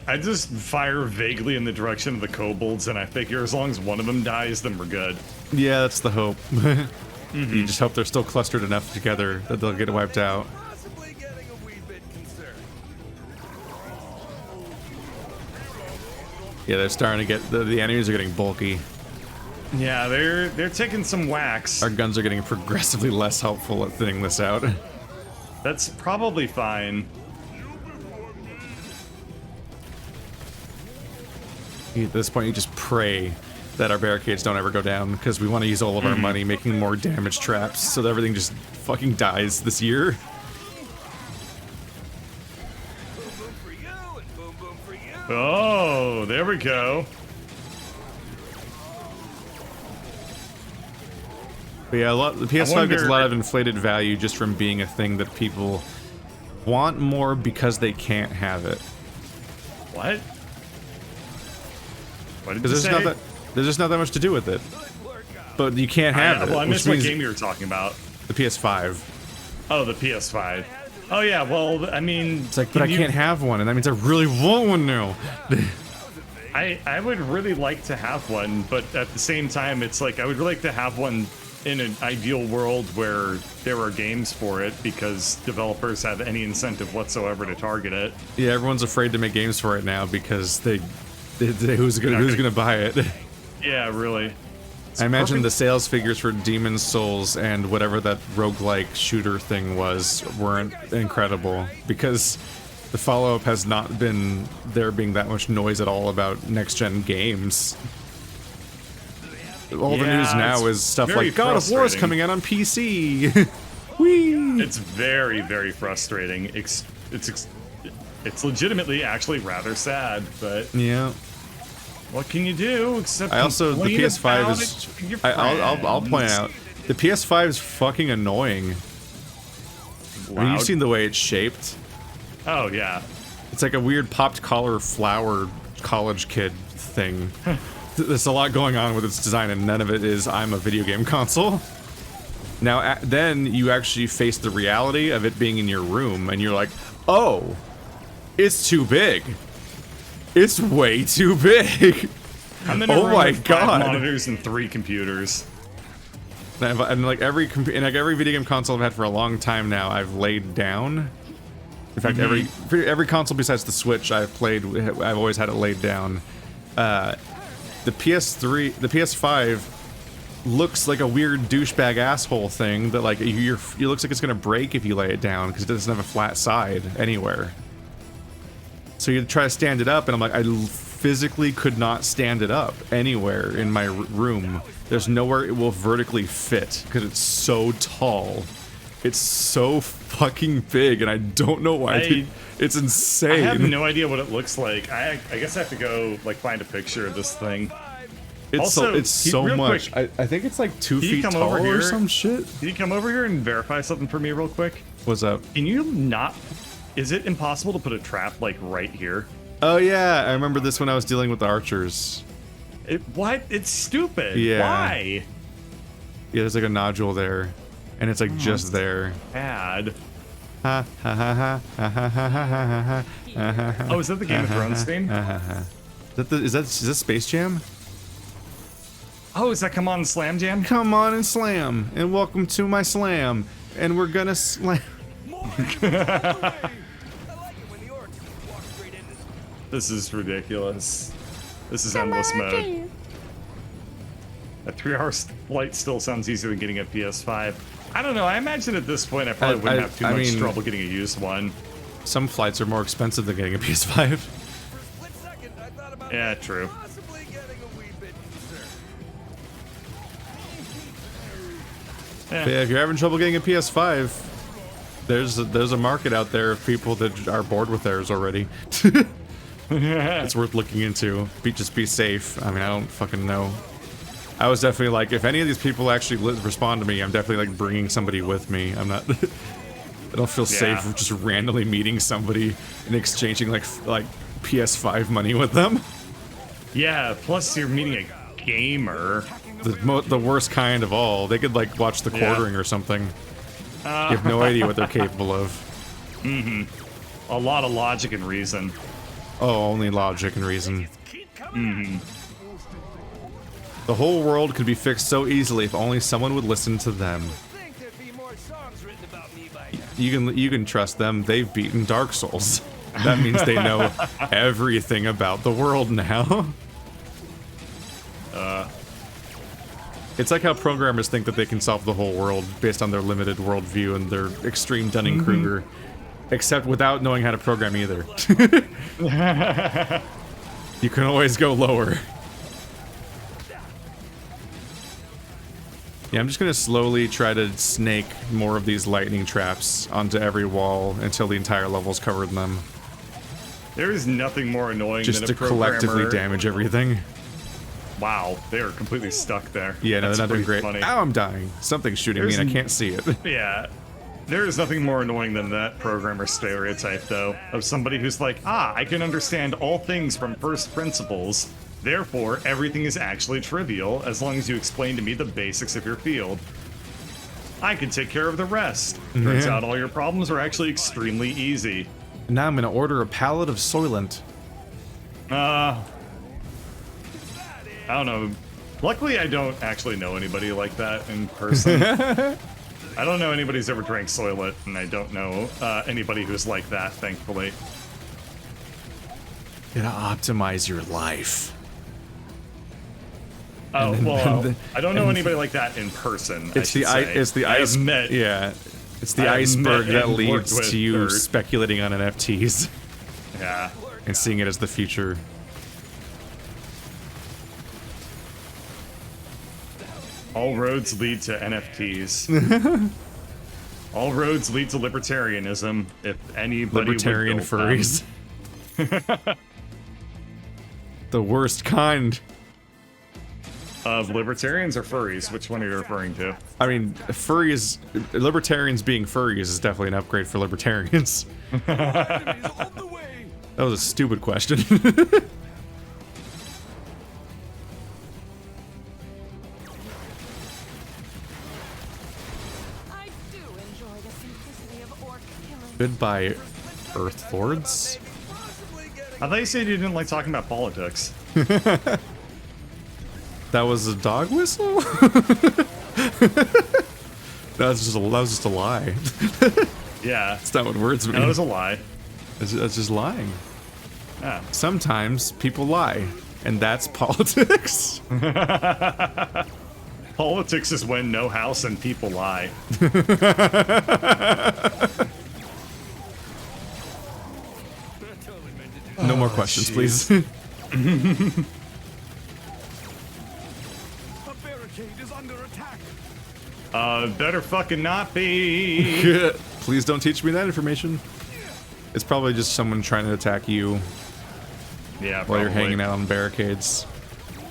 I just fire vaguely in the direction of the kobolds, and I figure as long as one of them dies, then we're good. Yeah, that's the hope. You just hope they're still clustered enough together that they'll get wiped out. possibly getting a wee bit concerned. Yeah, they're starting to get the enemies are getting bulky. Yeah, they're taking some whacks. Our guns are getting progressively less helpful at thinning this out. That's probably fine. At this point, you just pray that our barricades don't ever go down because we want to use all of our money making more damage traps so that everything just fucking dies this year. Boom boom for you and boom boom for you. Oh, there we go. But yeah, the PS5 gets a wonder- lot of inflated value just from being a thing that people want more because they can't have it. What? What did you Because say? there's just not that much to do with it. But you can't have it, Well, I which missed what means game you were talking about. the PS5. Oh, the PS5. Oh yeah, well, I mean, It's like, but I can't have one, and that means I really want one now. I would really like to have one, but at the same time, it's like I would really like to have one in an ideal world where there are games for it because developers have any incentive whatsoever to target it. Yeah, everyone's afraid to make games for it now because who's gonna buy it? Yeah, really. I imagine perfect. the sales figures for Demon's Souls and whatever that roguelike shooter thing weren't incredible because the follow-up has not been there being that much noise at all about next-gen games. All the Yeah, news now it's is stuff very like God of War is frustrating. coming out on PC. Whee! It's very, very frustrating. It's legitimately actually rather sad, but Yeah. what can you do except I also the complain PS5 about is. it to your I'll point friends? out the PS5 is fucking annoying. I mean, Loud. you've seen the way it's shaped. Oh yeah. It's like a weird popped collar flower college kid thing. There's a lot going on with its design, and none of it is I'm a video game console. Now, then you actually face the reality of it being in your room, and you're like, oh, it's too big. It's way too big. I'm in a Oh room my with 5 God. monitors and 3 computers. And like every video game console I've had for a long time now, I've laid down. In fact, every console besides the Switch I've always had it laid down. The PS5 looks like a weird douchebag asshole thing that like it looks like it's gonna break if you lay it down because it doesn't have a flat side anywhere. So you try to stand it up, and I'm like, I physically could not stand it up anywhere in my room. There's nowhere it will vertically fit because it's so tall. It's so fucking big, and I don't know why. It's insane. I have no idea what it looks like. I guess I have to go like find a picture of this thing. It's Also, so real much. quick, I think it's like 2 can you feet come tall over or here? some shit. Can you come over here and verify something for me real quick? What's up? Can you not? Is it impossible to put a trap like right here? Oh yeah, I remember this when I was dealing with the archers. What? It's stupid. Yeah. Why? Yeah, there's like a nodule there, and it's like just there. Bad. Ha ha ha ha ha ha ha ha ha. Oh, is that the Game of Thrones theme? Is that Space Jam? Oh, is that Come On Slam Jam? Come on and slam, and welcome to my slam, and we're gonna slam. This is ridiculous. This is endless mode. A 3-hour flight still sounds easier than getting a PS5. I don't know. I imagine at this point I probably wouldn't have too much trouble getting a used one. Some flights are more expensive than getting a PS5. Yeah, true. Yeah, if you're having trouble getting a PS5, there's a market out there of people that are bored with theirs already. It's worth looking into. Just be safe. I mean, I don't fucking know. I was definitely like, if any of these people actually respond to me, I'm definitely like bringing somebody with me. I'm not. I don't feel safe just randomly meeting somebody and exchanging like PS5 money with them. Yeah. Plus, you're meeting a gamer. The worst kind of all. They could like watch The Quartering or something. You have no idea what they're capable of. Mm-hmm. A lot of logic and reason. Oh, only logic and reason. Mm-hmm. The whole world could be fixed so easily if only someone would listen to them. You can trust them. They've beaten Dark Souls. That means they know everything about the world now. It's like how programmers think that they can solve the whole world based on their limited worldview and their extreme Dunning-Kruger, except without knowing how to program either. You can always go lower. Yeah, I'm just gonna slowly try to snake more of these lightning traps onto every wall until the entire level's covered in them. There is nothing more annoying just than to a programmer. collectively damage everything. Wow, they are completely stuck there. Yeah, no, That's they're not doing pretty great. funny. Now I'm dying. Something's shooting me and I can't see it. Yeah. There is nothing more annoying than that programmer stereotype, though, of somebody who's like, I can understand all things from first principles. Therefore, everything is actually trivial as long as you explain to me the basics of your field. I can take care of the rest. Turns out all your problems are actually extremely easy. Now I'm gonna order a pallet of Soylent. I don't know. Luckily, I don't actually know anybody like that in person. I don't know anybody who's ever drank Soylent, and I don't know anybody who's like that, thankfully. You gotta optimize your life. Oh, well, I don't know anybody like that in person. It's the ice. Met, yeah, it's the iceberg that leads to you or, speculating on NFTs. Yeah, and seeing it as the future. All roads lead to NFTs. All roads lead to libertarianism. If anybody Libertarian would build furries. The worst kind. Of libertarians or furries? Which one are you referring to? I mean, furries, libertarians being furries is definitely an upgrade for libertarians. That was a stupid question. I do enjoy the simplicity of orc killing. Goodbye, Earth Lords. I thought you said you didn't like talking about politics. That was a dog whistle? That was just a lie. Yeah. That's not what words mean. That was a lie. That's just lying. Yeah. Sometimes people lie, and that's politics. Politics is when no house and people lie. No more questions, please. The barricade is under attack. Better fucking not be. Please don't teach me that information. It's probably just someone trying to attack you Yeah, while probably. you're hanging out on barricades.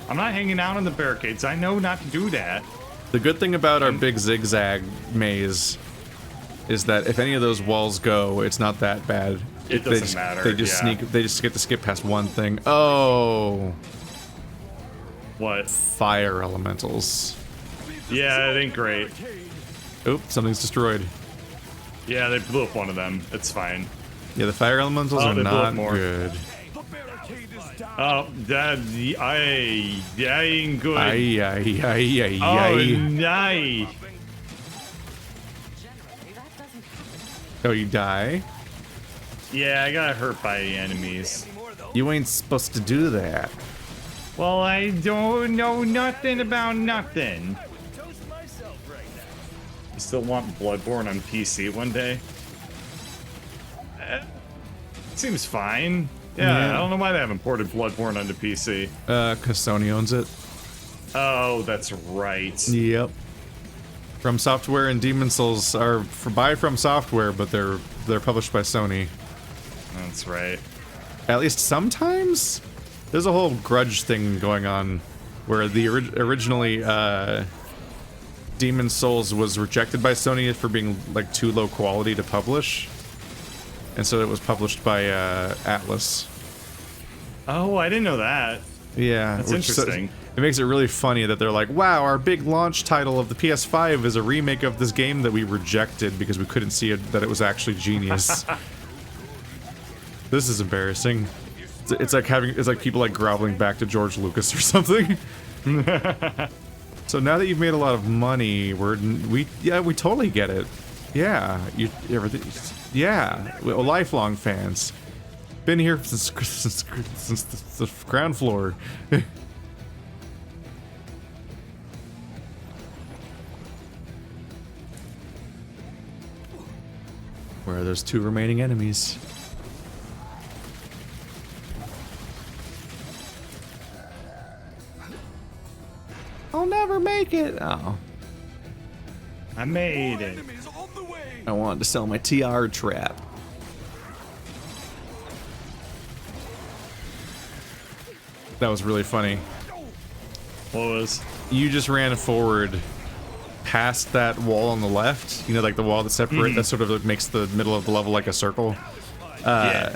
I'm not hanging out on the barricades. I know not to do that. The good thing about our big zigzag maze is that if any of those walls go, it's not that bad. It doesn't matter, They just yeah. sneak. They just get to skip past one thing. Oh, What? fire elementals. Yeah, it ain't great. Oop, something's destroyed. Yeah, they blew up one of them. It's fine. Yeah, the fire elementals Oh, are they blew up not more. good. The barricade is down. Oh, that ain't good. Ay, ay, ay, ay, Oh, ay. nice. Generally, that doesn't happen. Oh, you die? Yeah, I got hurt by enemies. You ain't supposed to do that. Well, I don't know nothing about nothing. Toast myself right now. You still want Bloodborne on PC one day? Seems fine. Yeah, Yeah. I don't know why they haven't ported Bloodborne onto PC. 'Cause Sony owns it. Oh, that's right. Yep. From Software and Demon Souls are by From Software, but they're published by Sony. That's right. At least sometimes. There's a whole grudge thing going on, where the originally Demon Souls was rejected by Sony for being like too low quality to publish, and so it was published by Atlas. Oh, I didn't know that. Yeah, That's which interesting. It makes it really funny that they're like, wow, our big launch title of the PS5 is a remake of this game that we rejected because we couldn't see that it was actually genius. This is embarrassing. It's like people like groveling back to George Lucas or something. So now that you've made a lot of money, we totally get it. Yeah, we're lifelong fans. Been here since the ground floor. Where are those two remaining enemies? I'll never make it. Oh, I made it. Enemies on the way. I wanted to sell my TR trap. That was really funny. What was? You just ran forward past that wall on the left. You know, like the wall that separates, that sort of like makes the middle of the level like a circle. Yeah.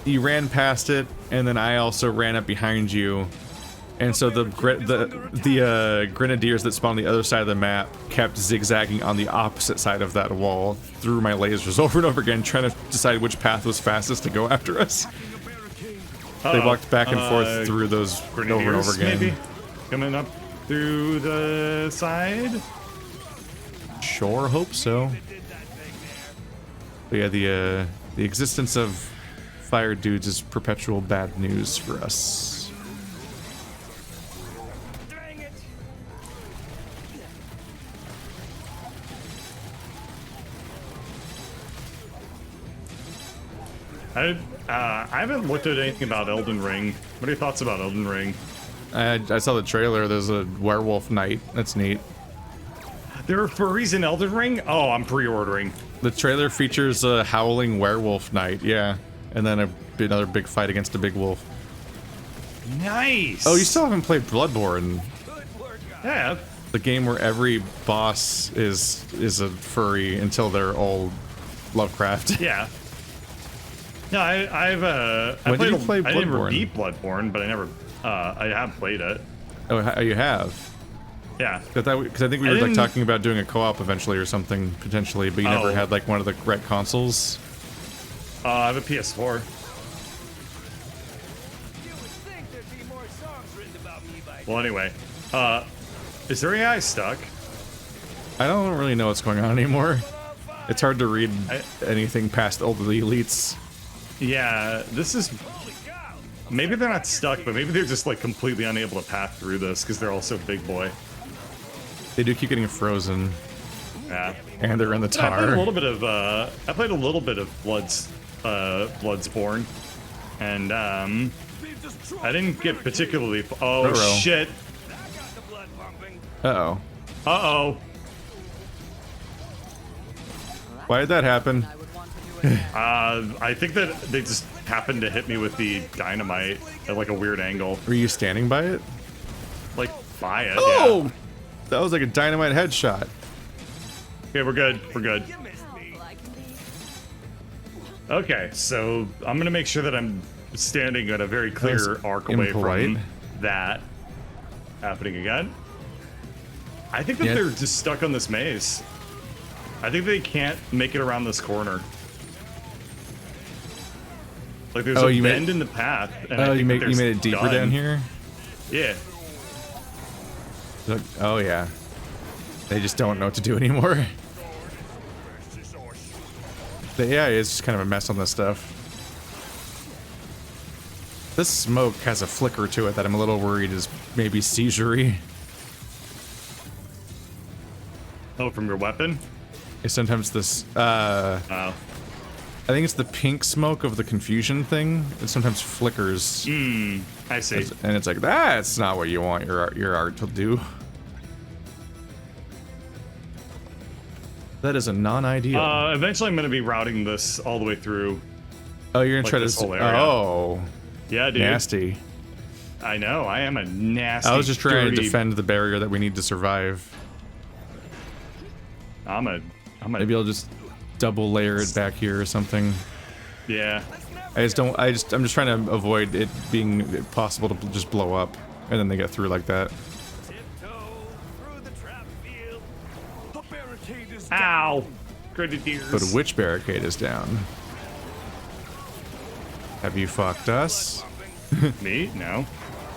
You ran past it, and then I also ran up behind you. And so the grenadiers that spawned on the other side of the map kept zigzagging on the opposite side of that wall through my lasers over and over again, trying to decide which path was fastest to go after us. They walked back and forth through those over and over Grenadiers, again. maybe? Coming up through the side? Sure, hope so. But yeah, the existence of fire dudes is perpetual bad news for us. Dang it. I haven't looked at anything about Elden Ring. What are your thoughts about Elden Ring? I saw the trailer. There's a werewolf knight. That's neat. There are furries in Elden Ring? Oh, I'm pre-ordering. The trailer features a howling werewolf knight, yeah, and then another big fight against a big wolf. Nice! Oh, you still haven't played Bloodborne, Yeah. the game where every boss is a furry until they're all Lovecraft. Yeah. No, I've When did you play I never Bloodborne? beat Bloodborne, but I have played it. Oh, you have? Yeah. Because I think we I were like didn't- talking about doing a co-op eventually or something potentially, but you never Oh. had like one of the right consoles. I have a PS4. You would think there'd be more songs written about me by Well, anyway, is their AI stuck? I don't really know what's going on anymore. It's hard to read anything past all the elites. Yeah, this is. Holy cow! Maybe they're not stuck, but maybe they're just like completely unable to path through this because they're all so big boy. They do keep getting frozen, Yeah. and they're in the I played a tar. little bit of Bloodsborne, and I didn't get particularly. Oh Uh-oh. shit. That got the blood pumping. Uh-oh. Uh-oh. Why did that happen? I would want to do it again. I think that they just happened to hit me with the dynamite at like a weird angle. Were you standing by it? Like, by it, Oh! yeah. That was like a dynamite headshot. Okay, we're good. We're good. You missed me. All I can be. Okay, so I'm gonna make sure that I'm standing at a very clear That's arc away impolite. from that happening again. I think that Yeah. they're just stuck on this maze. I think they can't make it around this corner. Like there's Oh, a you bend made- in the path. And I Oh, think you that made they're it deeper done. down here? Yeah. Look, oh yeah. They just don't know what to do anymore. The AI is just kind of a mess on this stuff. This smoke has a flicker to it that I'm a little worried is maybe seizure-y. Oh, from your weapon? Sometimes this, Oh. I think it's the pink smoke of the confusion thing. It sometimes flickers, I see. and it's like, that's not what you want your art to do. That is a non-ideal. Eventually I'm gonna be routing this all the way through. Oh, you're gonna like try this to. whole area. Oh, Yeah, dude. nasty. I know, I am a nasty, I was just trying to dirty- defend the barrier that we need to survive. I'm a Maybe I'll just double layer it back here or something. yeah. I'm just trying to avoid it being possible to just blow up, and then they get through like that. Tiptoe through the trap field. The barricade is Ow! Grenadiers. But which barricade is down? Have you fucked us? Me? No.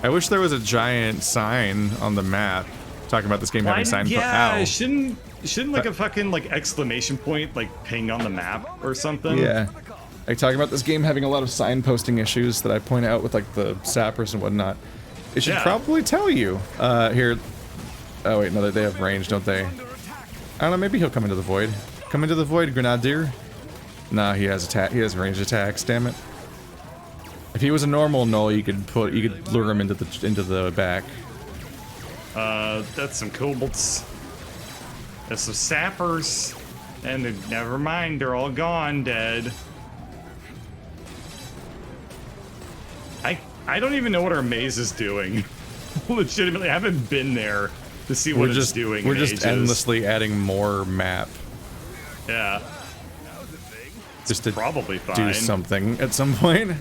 I wish there was a giant sign on the map talking about this game having sign. Yeah, Ow. shouldn't like a fucking like exclamation point like ping on the map or something? Yeah. Like talking about this game having a lot of signposting issues that I point out with like the sappers and whatnot. It should Yeah. probably tell you. Here. Oh wait, no, they have range, don't they? I don't know. Maybe he'll come into the void. Come into the void, Grenadier. Nah, he has attack. He has ranged attacks. Damn it. If he was a normal null, you could lure him into the back. That's some kobolds. That's some sappers. And never mind, they're all gone, dead. I don't even know what our maze is doing. Legitimately, I haven't been there to see what it's doing. We're in just ages. endlessly adding more map Yeah, just to probably fine. do something at some point.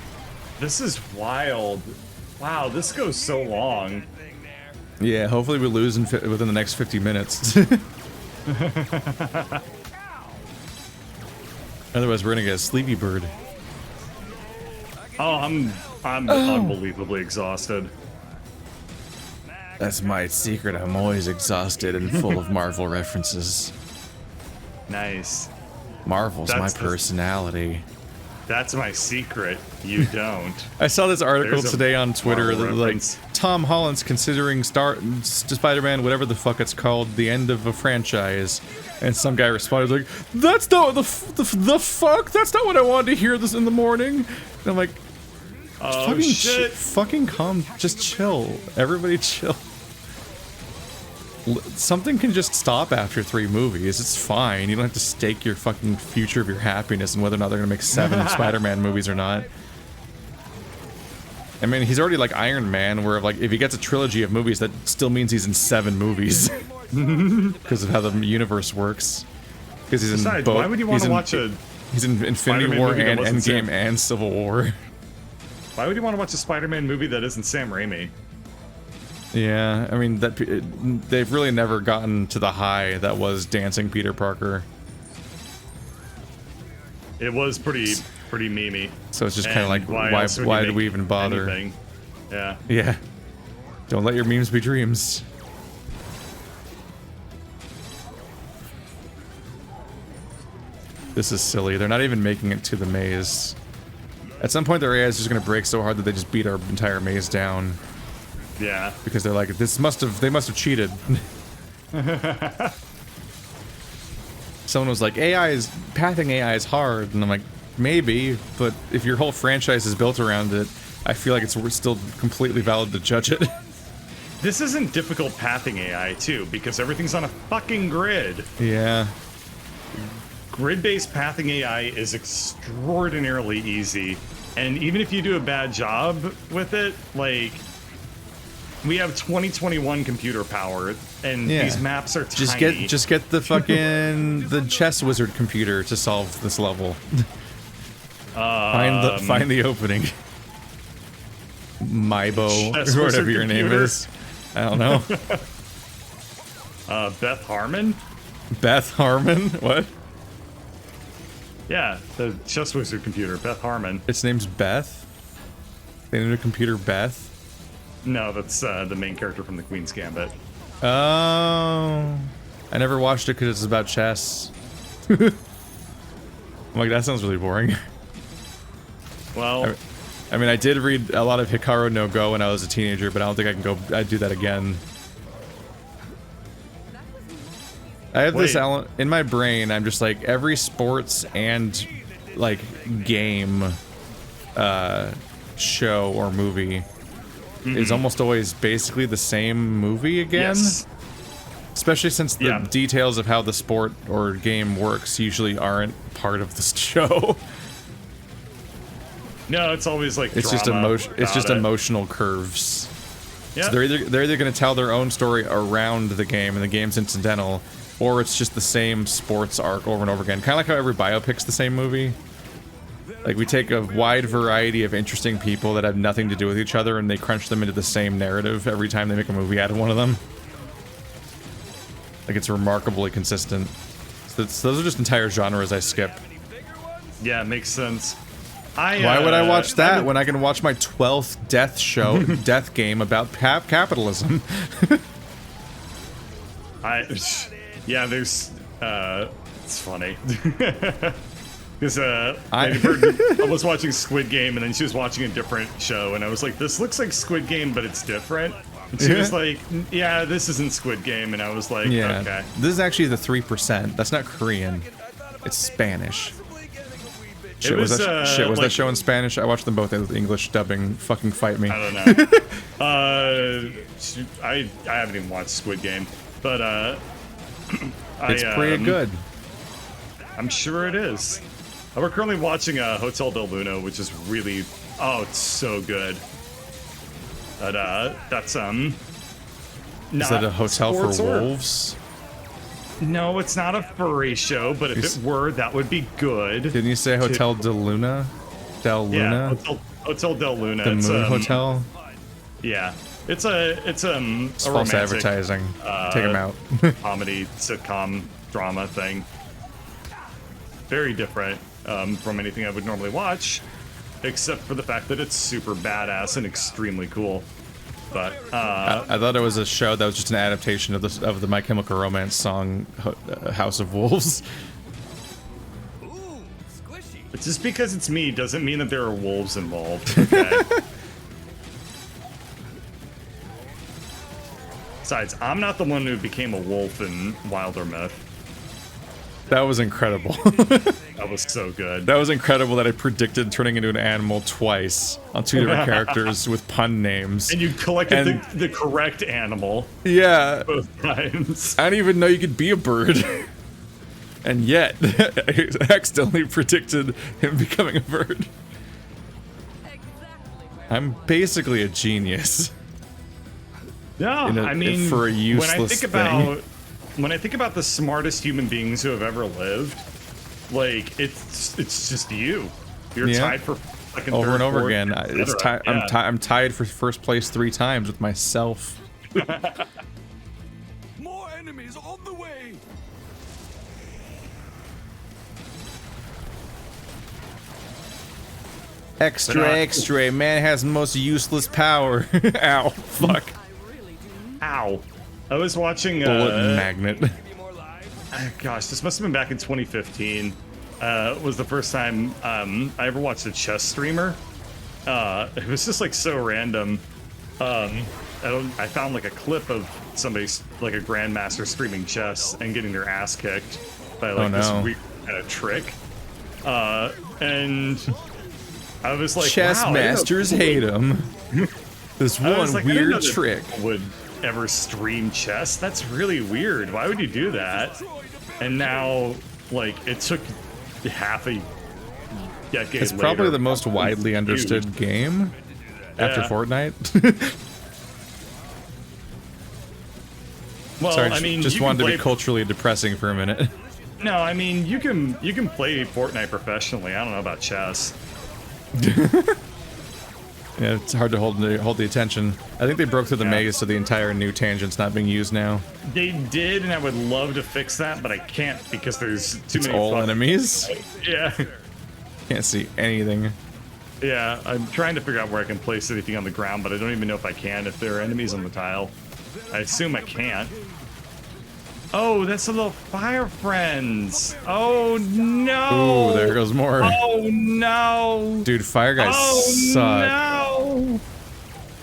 This is wild. Wow, this goes so long. Yeah, hopefully we lose within the next 50 minutes. Otherwise, we're gonna get a sleepy bird. Oh, I'm unbelievably exhausted. That's my secret. I'm always exhausted and full of Marvel references. Nice. Marvel's my That's the- personality. That's my secret. You don't. I saw this article There's a today on Twitter Marvel that like reference. Tom Holland's considering Spider-Man, whatever the fuck it's called, the end of a franchise, and some guy responded like, "That's not the fuck. That's not what I wanted to hear this in the morning." And I'm like, Oh fucking shit. fucking calm, just chill. Everybody chill. Something can just stop after 3 movies. It's fine. You don't have to stake your fucking future of your happiness and whether or not they're gonna make 7 Spider-Man movies or not. I mean, he's already like Iron Man, where like if he gets a trilogy of movies, that still means he's in 7 movies because of how the universe works. Because he's Besides, in both. why would you want to watch a? He's in Infinity Spider-Man War movie that and wasn't Endgame Sam- and Civil War. Why would you want to watch a Spider-Man movie that isn't Sam Raimi? Yeah, I mean they've really never gotten to the high that was dancing Peter Parker. It was pretty memey. So it's just kind of like, And why else would you do make we even bother? anything? Yeah. Yeah. Don't let your memes be dreams. This is silly. They're not even making it to the maze. At some point, their AI is just going to break so hard that they just beat our entire maze down. Yeah. Because they're like, they must have cheated. Someone was like, pathing AI is hard. And I'm like, maybe, but if your whole franchise is built around it, I feel like we're still completely valid to judge it. This isn't difficult pathing AI too, because everything's on a fucking grid. Yeah. Grid-based pathing AI is extraordinarily easy, and even if you do a bad job with it, like, we have 2021 computer power, and Yeah. these maps are tiny. Just get the fucking the chess wizard computer to solve this level. Find the opening. Mybo, Chess or wizard whatever your name computer? is. I don't know. Beth Harmon? Beth Harmon? What? Yeah, the chess wizard computer, Beth Harmon. Its name's Beth? They named a computer Beth? No, that's the main character from the Queen's Gambit. Oh. I never watched it because it's about chess. I'm like, that sounds really boring. Well, I mean, I did read a lot of Hikaru no Go when I was a teenager, but I don't think I can go. I'd do that again. I have this element in my brain. I'm just like, every sports and like game show or movie is almost always basically the same movie again. yes. Especially since the details of how the sport or game works usually aren't part of the show. No, it's always like It's just drama It's just about it. emotional curves. Yeah. So they're either going to tell their own story around the game, and the game's incidental, or it's just the same sports arc over and over again. Kind of like how every biopic's the same movie. Like, we take a wide variety of interesting people that have nothing to do with each other, and they crunch them into the same narrative every time they make a movie out of one of them. Like, it's remarkably consistent. So those are just entire genres I skip. Yeah, it makes sense. Why would I watch that when I can watch my 12th death game about capitalism? Yeah, there's it's funny. Because I was watching Squid Game, and then she was watching a different show, and I was like, this looks like Squid Game, but it's different. And she was like, yeah, this isn't Squid Game, and I was like, Yeah. okay. This is actually the 3%. That's not Korean. It's Spanish. Shit, was that show in Spanish? I watched them both in English dubbing. Fucking fight me. I don't know. I haven't even watched Squid Game, but It's pretty good. I'm sure it is. We're currently watching Hotel del Luna, which is really, it's so good. But that's Is that a hotel for wolves? No, it's not a furry show, but if it were, that would be good. Didn't you say Hotel del Luna? Del Luna? Yeah, Hotel del Luna. The it's, Moon Hotel? Yeah, it's a It's false romantic, advertising. Take them out. comedy sitcom drama thing. Very different from anything I would normally watch, except for the fact that it's super badass and extremely cool. But I thought it was a show that was just an adaptation of the My Chemical Romance song House of Wolves. Ooh, squishy. just because it's me doesn't mean that there are wolves involved. Okay? Besides, I'm not the one who became a wolf in Wilder Myth. That was incredible. That was so good. That was incredible that I predicted turning into an animal twice on two different characters with pun names. And you collected And- the correct animal Yeah. both times. I didn't even know you could be a bird. And yet, I accidentally predicted him becoming a bird. I'm basically a genius. No, I mean, for a useless thing. When I think about the smartest human beings who have ever lived, like it's just you. You're Yeah. tied for second, Over third, and over fourth, again. et It's cetera. I'm tied for first place 3 times with myself. More enemies on the way. Extra, man has the most useless power. Ow, fuck. Ow. I was watching. Bullet magnet. Gosh, this must have been back in 2015. Was the first time I ever watched a chess streamer. It was just like so random. I found like a clip of somebody's like a grandmaster streaming chess and getting their ass kicked by like this weird kind of trick. And I was like, Chess wow, masters hate him. This I was one like, I didn't know weird that trick. people would ever stream chess. That's really weird. Why would you do that? And now, like, it took half a decade. It's probably later. the most widely understood Huge. game after Yeah. Fortnite. Well, Sorry, I mean, just you wanted can to be play- culturally depressing for a minute. No, I mean, you can play Fortnite professionally. I don't know about chess. Yeah, it's hard to hold the attention. I think they broke through the Yeah. maze, so the entire new tangent's not being used now. They did, and I would love to fix that, but I can't because there's too It's many. all fucking- enemies. Yeah, Can't see anything. yeah. I'm trying to figure out where I can place anything on the ground, but I don't even know if I can. If there are enemies on the tile, I assume I can't. Oh, that's the little fire friends. Oh no! Ooh, there goes more. Oh no! Dude, fire guys Oh suck. no!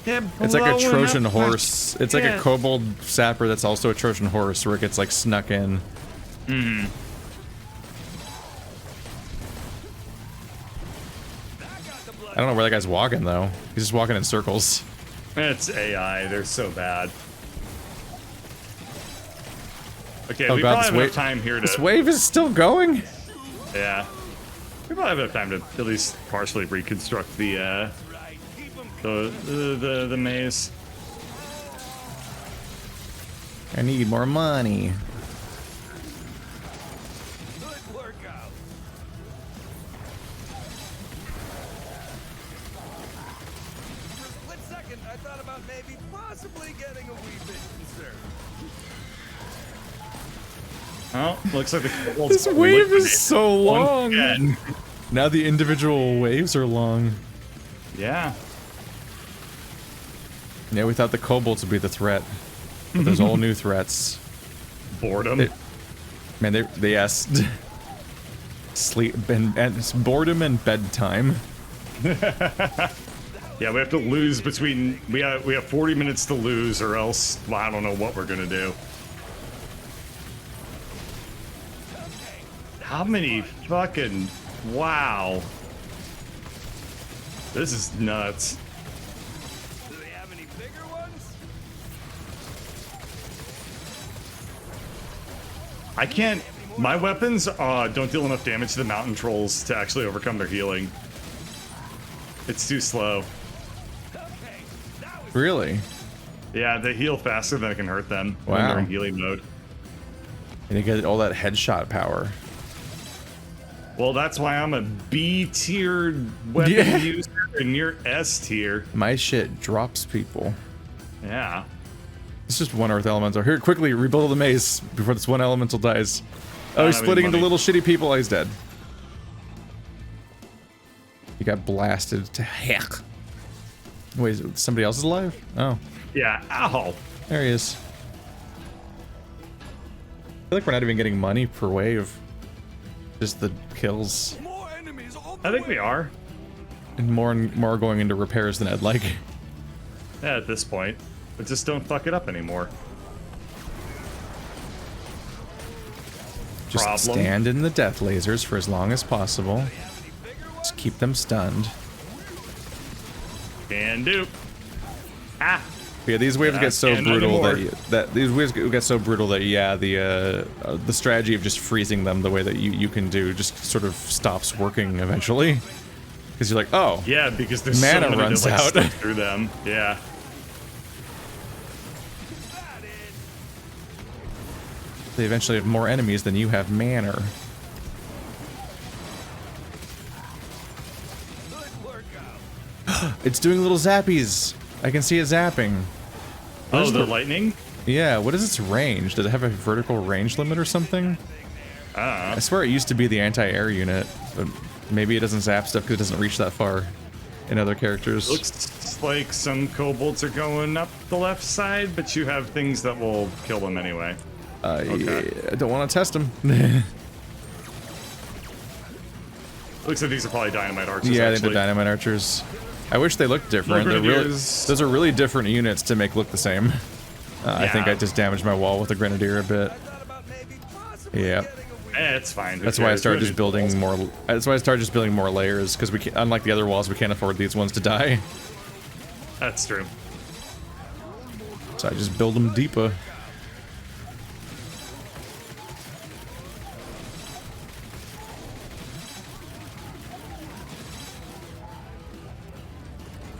It's like a Blowing Trojan up my horse. It's like a shit. kobold sapper that's also a Trojan horse, where it gets like snuck in. I don't know where that guy's walking though. He's just walking in circles. It's AI. They're so bad. Okay, Oh we god, probably this have enough wave, time here to. this wave is still going. Yeah. We probably have enough time to at least partially reconstruct the maze. I need more money. Good workout. For a split second, I thought about maybe possibly getting a wee bit concerned. Oh, looks like the This wave is so long. Again. Now the individual waves are long. Yeah. Yeah, we thought the kobolds would be the threat. But there's all new threats. Boredom. It- Man, they asked sleep and it's boredom and bedtime. Yeah, we have to lose between. We have 40 minutes to lose, or else well, I don't know what we're gonna do. How many fucking wow? This is nuts. Do they have any bigger ones? I can't. My weapons don't deal enough damage to the mountain trolls to actually overcome their healing. It's too slow. Really? Yeah, they heal faster than I can hurt them when Wow. they're in healing mode. And you get all that headshot power. Well, that's why I'm a B-tiered weapon Yeah. user and you're S-tier. My shit drops people. Yeah. It's just one earth elemental. Here, quickly, rebuild the maze before this one elemental dies. Oh, he's have any splitting into money. little shitty people. Oh, he's dead. He got blasted to heck. Wait, somebody else is alive? Oh, Yeah. Ow. there he is. I feel like we're not even getting money per wave. Just the kills. More enemies all the I think way. we are. And more going into repairs than I'd like. Yeah, at this point. But just don't fuck it up anymore. Just Problem. stand in the death lasers for as long as possible. Just keep them stunned. Can do. Ah. Yeah, these waves Yeah, get so and brutal anymore. that these waves get so brutal that yeah, the strategy of just freezing them the way that you can do just sort of stops working eventually. Because you're like, oh, Yeah, because there's Mana so many runs that, like, out. stick through them. Yeah. they eventually have more enemies than you have mana. Good workout. It's doing little zappies. I can see it zapping. What Oh, is the lightning? Yeah, what is its range? Does it have a vertical range limit or something? I swear it used to be the anti-air unit, but maybe it doesn't zap stuff because it doesn't reach that far in other characters. Looks like some kobolds are going up the left side, but you have things that will kill them anyway. Okay. I don't want to test them. Looks like these are probably Dynamite Archers, Yeah, I think actually. they're Dynamite Archers. I wish they looked different. They're really, Grenadiers. those are really different units to make look the same. I think Yeah. I just damaged my wall with the Grenadier a bit. I thought about maybe possibly Yeah. getting a It's fine. Who That's why I cares? started We just don't need building walls. more. That's why I started just building more layers because we, unlike the other walls, we can't afford these ones to die. That's true. So I just build them deeper.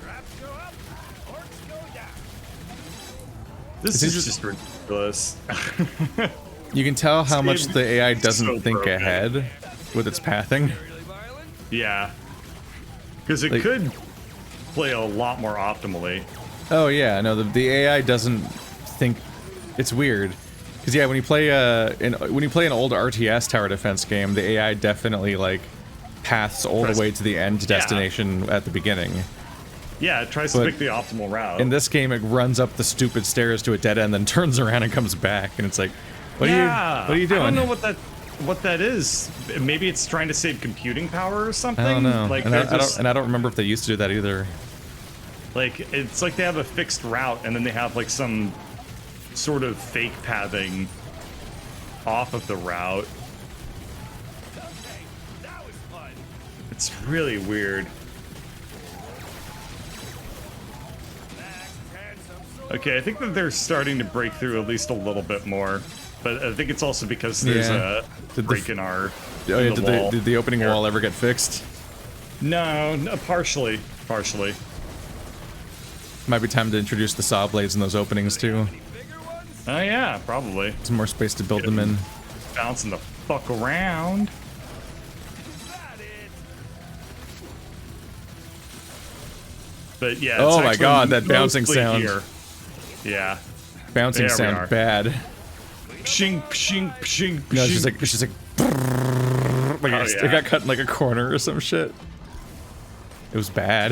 Traps go up, orcs go down. This It's is just ridiculous. You can tell how much game the AI is doesn't so think broken. ahead with its pathing. Really violent? Yeah. Because it Like- could play a lot more optimally. Oh yeah, no, the AI doesn't think. It's weird, because yeah, when you play an old RTS tower defense game, the AI definitely like paths all the way to the end destination at the beginning. Yeah, it tries to But pick the optimal route. In this game, it runs up the stupid stairs to a dead end, then turns around and comes back, and it's like, what are you doing? I don't know what that is. Maybe it's trying to save computing power or something. I don't know. Like and, they're I just, don't remember if they used to do that either. like it's like they have a fixed route and then they have like some sort of fake pathing off of the route. Okay, that was fun. It's really weird. Max, handsome sword. Okay, I think that they're starting to break through at least a little bit more, but I think it's also because there's Yeah. a Did the break in our Oh yeah, in the wall. did the opening wall ever get fixed? No, partially. Might be time to introduce the saw blades in those openings too. Bigger ones? Oh yeah, probably. Some more space to build them in. Bouncing the fuck around. Is that it? But yeah. Oh it's my actually God, that bouncing mostly sound. Here. Yeah. Bouncing There we are. sound bad. Pshing, pshing, pshing, No, it's pshing. just like like Oh, it yeah. got cut in like a corner or some shit. It was bad.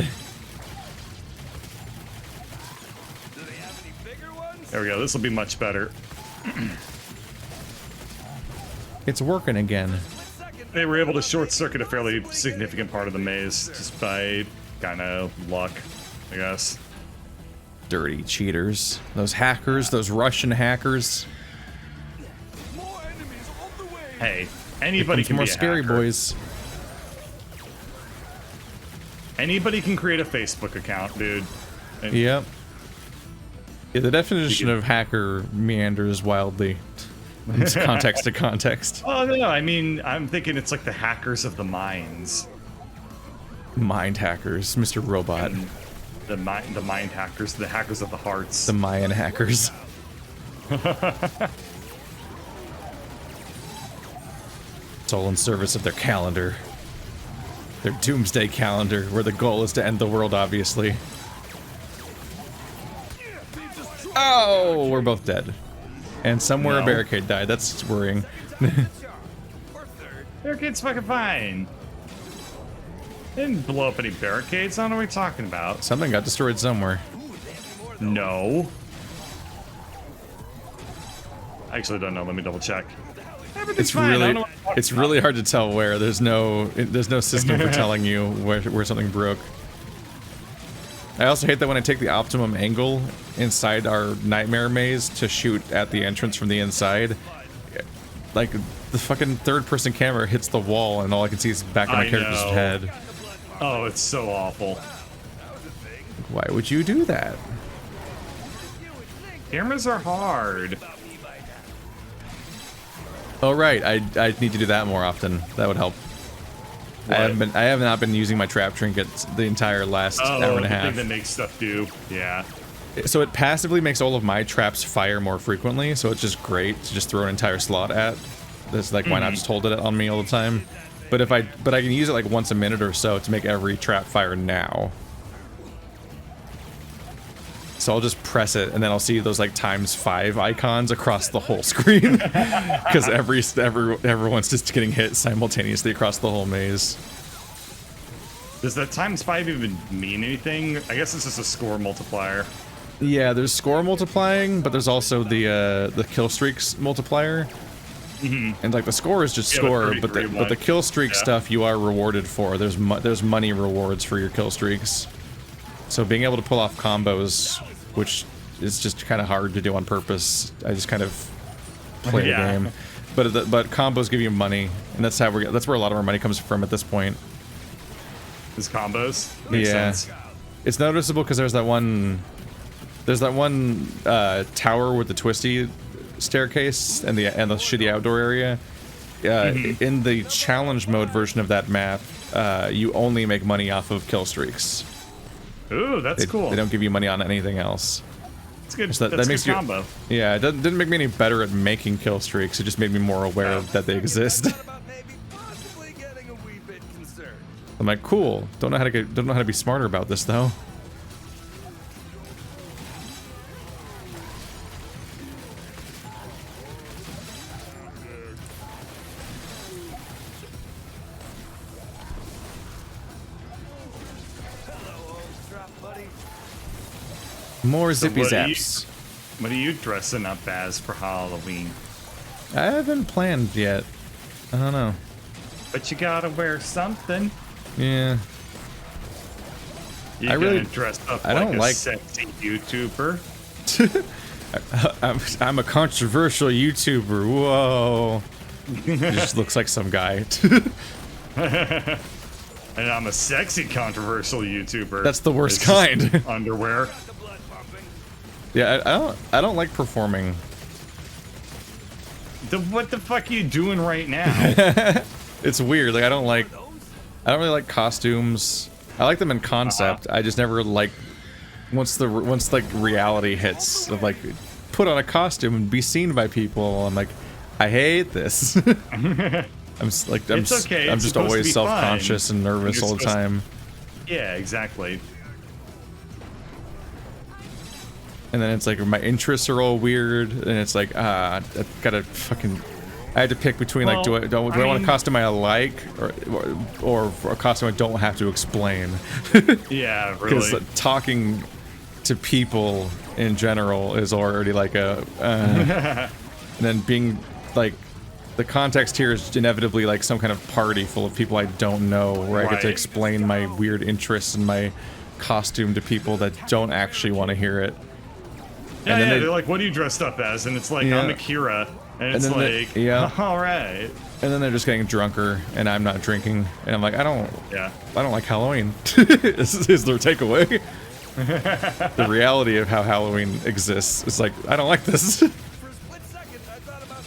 Do they have any bigger ones? There we go. This will be much better. It's working again. Second. They were able to short circuit a fairly significant part of the maze just by kind of luck, I guess. Dirty cheaters. Those hackers, those Russian hackers. More enemies on the way. Hey, anybody Comes can more be a scary hacker. boys. Anybody can create a Facebook account, dude. And Yep. Yeah, the definition of hacker meanders wildly. It's context to context. Oh no, I mean, I'm thinking it's like the hackers of the minds. Mind hackers, Mr. Robot. The mind hackers, the hackers of the hearts. The Mayan hackers. It's all in service of their calendar. Their doomsday calendar, where the goal is to end the world, obviously. Oh, we're both dead. And somewhere a No. barricade died. That's worrying. Or third. Barricade's fucking fine. They didn't blow up any barricades. I don't know what you're talking about. Something got destroyed somewhere. No. I actually don't know. Let me double check. It's really, it's really hard to tell where. There's no system for telling you where something broke. I also hate that when I take the optimum angle inside our nightmare maze to shoot at the entrance from the inside, like the fucking third-person camera hits the wall and all I can see is the back of my I character's know. head. Oh, it's so awful. Why would you do that? Cameras are hard. Oh right, I need to do that more often. That would help. What? I have not been using my trap trinkets the entire last Oh, hour and a the half. thing that makes stuff do. Yeah. So it passively makes all of my traps fire more frequently, so it's just great to just throw an entire slot at. That's like, why not just hold it on me all the time? But I can use it like once a minute or so to make every trap fire now. So I'll just press it, and then I'll see those like ×5 icons across the whole screen, because everyone's just getting hit simultaneously across the whole maze. Does that ×5 even mean anything? I guess it's just a score multiplier. Yeah, there's score multiplying, but there's also the kill streaks multiplier. And like the score is just Yeah, the score, 33 but the one. kill streak Yeah. stuff you are rewarded for. There's money rewards for your kill streaks. So being able to pull off combos, which is just kind of hard to do on purpose, I just kind of play Yeah. the game. but combos give you money, and that's where a lot of our money comes from at this point. His combos. Makes sense. It's noticeable because there's that one tower with the twisty staircase and the shitty outdoor area. In the challenge mode version of that map, you only make money off of kill streaks. Ooh, that's cool. They don't give you money on anything else. It's good. So that makes good combo. Yeah, it didn't make me any better at making kill streaks. It just made me more aware of that they exist. I'm like, cool. Don't know how to be smarter about this though. More zippy zaps. What are you dressing up as for Halloween? I haven't planned yet. I don't know. But you gotta wear something. Yeah. You're gonna dress up like a sexy YouTuber. I'm a controversial YouTuber. Whoa. He just looks like some guy. And I'm a sexy controversial YouTuber. That's the worst kind. Underwear. Yeah, I don't like performing. What the fuck are you doing right now? It's weird. Like I don't really like costumes. I like them in concept. I just never like once like reality hits of like put on a costume and be seen by people. I'm like, I hate this. I'm just always self-conscious and nervous all the time. Yeah, exactly. And then it's like my interests are all weird, and it's like I gotta fucking. I had to pick between like do I want a costume I like or a costume I don't have to explain. Yeah, really. Because talking to people in general is already like a. And then being like, the context here is inevitably like some kind of party full of people I don't know, where I get to explain my weird interests and my costume to people that don't actually want to hear it. Yeah, and then they're like, what are you dressed up as? And it's like, I'm Akira. And it's like, all right. And then they're just getting drunker, and I'm not drinking. And I'm like, I don't like Halloween. is their takeaway. The reality of how Halloween exists is like, I don't like this.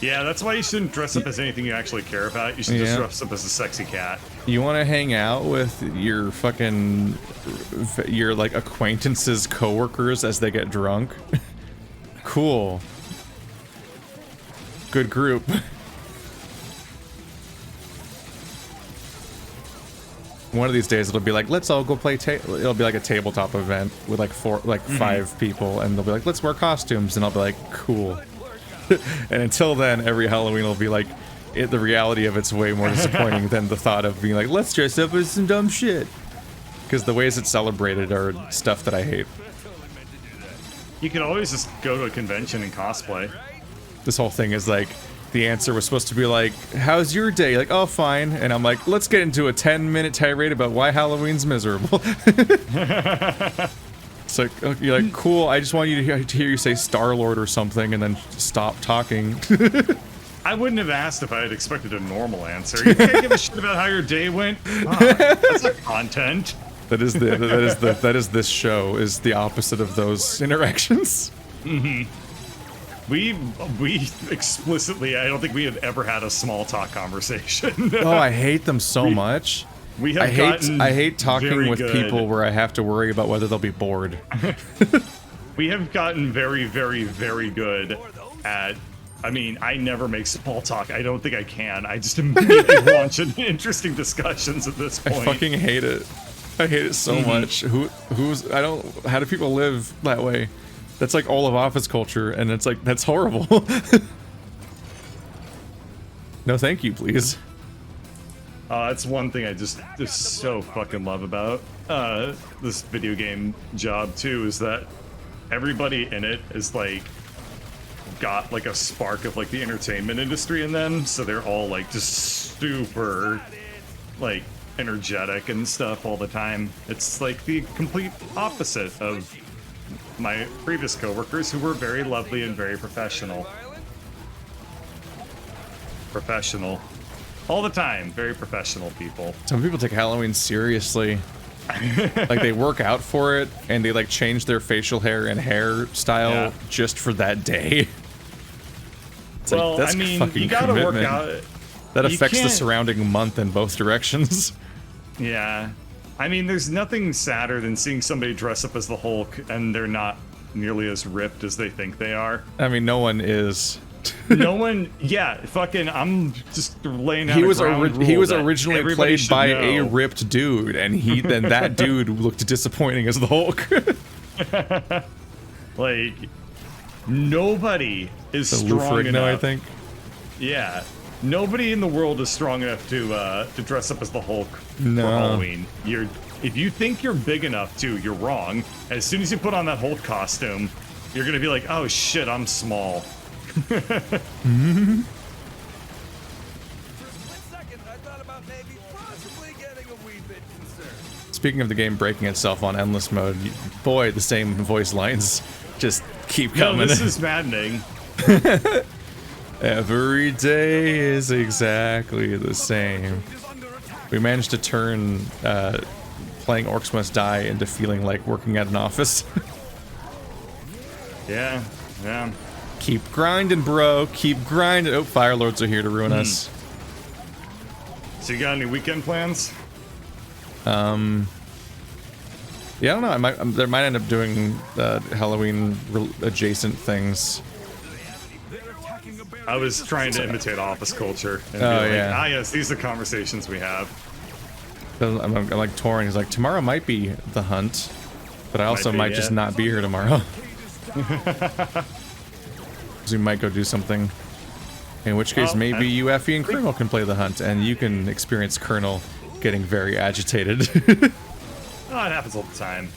Yeah, that's why you shouldn't dress up as anything you actually care about. You should just dress up as a sexy cat. You want to hang out with your like acquaintances, coworkers as they get drunk? Cool. Good group. One of these days it'll be like, let's all go play it'll be like a tabletop event with like 5 people, and they'll be like, let's wear costumes, and I'll be like, cool. And until then, every Halloween will be like, the reality of it's way more disappointing than the thought of being like, let's dress up as some dumb shit. Because the ways it's celebrated are stuff that I hate. You can always just go to a convention and cosplay. This whole thing is like, the answer was supposed to be like, how's your day? Like, oh, fine. And I'm like, let's get into a 10-minute tirade about why Halloween's miserable. It's like, you're like, cool, I just want you to hear you say Star-Lord or something and then stop talking. I wouldn't have asked if I had expected a normal answer. You can't give a shit about how your day went? That's not content. That is this show, is the opposite of those interactions. Mm-hmm. We explicitly, I don't think we have ever had a small talk conversation. Oh, I hate them so much. I hate talking with people where I have to worry about whether they'll be bored. We have gotten very, very, very good at. I mean, I never make small talk. I don't think I can. I just immediately launch into interesting discussions at this point. I fucking hate it. I hate it so much. How do people live that way? That's like all of office culture, and it's like, that's horrible. No, thank you, please. That's one thing I just so fucking love about this video game job too, is that everybody in it is like got like a spark of like the entertainment industry in them, so they're all like just super like energetic and stuff all the time. It's like the complete opposite of my previous coworkers, who were very lovely and very professional. Professional. All the time. Very professional people. Some people take Halloween seriously. Like they work out for it and they like change their facial hair and hairstyle just for that day. It's Well, like, that's I mean, fucking you gotta commitment. work out. That You affects the can't- surrounding month in both directions. Yeah. I mean, there's nothing sadder than seeing somebody dress up as the Hulk and they're not nearly as ripped as they think they are. I mean, no one is. No one, yeah, fucking, I'm just laying out He a was ground rule he was that originally everybody played should by a know. ripped dude, and then that dude looked disappointing as the Hulk. Like, nobody is The Lou strong Ferrigno, enough. I think. Yeah. Nobody in the world is strong enough to dress up as the Hulk No. for Halloween. If you think you're big enough to, you're wrong. As soon as you put on that Hulk costume, you're gonna be like, oh shit, I'm small. For a split second, I thought about maybe possibly getting a wee bit concerned. Speaking of the game breaking itself on endless mode, boy, the same voice lines just keep No, coming. this is maddening. Every day is exactly the same. We managed to turn playing Orcs Must Die into feeling like working at an office. Yeah, yeah. Keep grinding, bro. Keep grinding. Oh, Fire Lords are here to ruin us. So you got any weekend plans? Yeah, I don't know. There might end up doing Halloween adjacent things. I was trying to imitate office culture. And Oh, be like, yeah. ah, yes, these are the conversations we have. I'm like touring. He's like, tomorrow might be the hunt, but I also be, might just yeah. not be here tomorrow. So we might go do something. In which case, Well, maybe you, Effie, and Colonel can play the hunt, and you can experience Colonel getting very agitated. Oh, it happens all the time.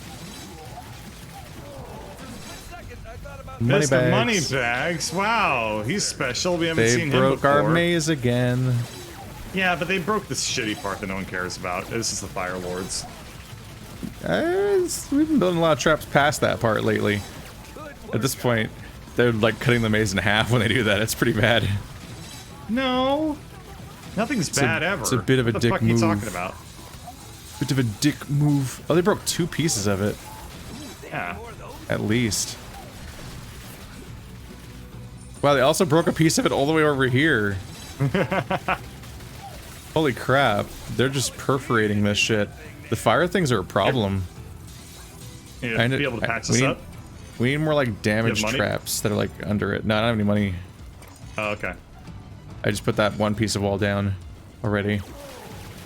Second, I thought about Money Mr. bags. Moneybags. Wow, he's special. We haven't They seen him broke before. our maze again. Yeah, but they broke this shitty part that no one cares about. This is the Fire Lords. We've been building a lot of traps past that part lately. At this point, they're like cutting the maze in half when they do that. It's pretty bad. No, nothing's bad ever. It's a bit of a what dick the fuck are you move. talking about? Bit of a dick move. Oh, they broke 2 pieces of it, Yeah. at least. Wow, they also broke a piece of it all the way over here. Holy crap. They're just perforating this shit. The fire things are a problem. You I know, need- be able to patch we this need- up. We need more like damage money? traps that are like under it. No, I don't have any money. Oh, okay. I just put that one piece of wall down already.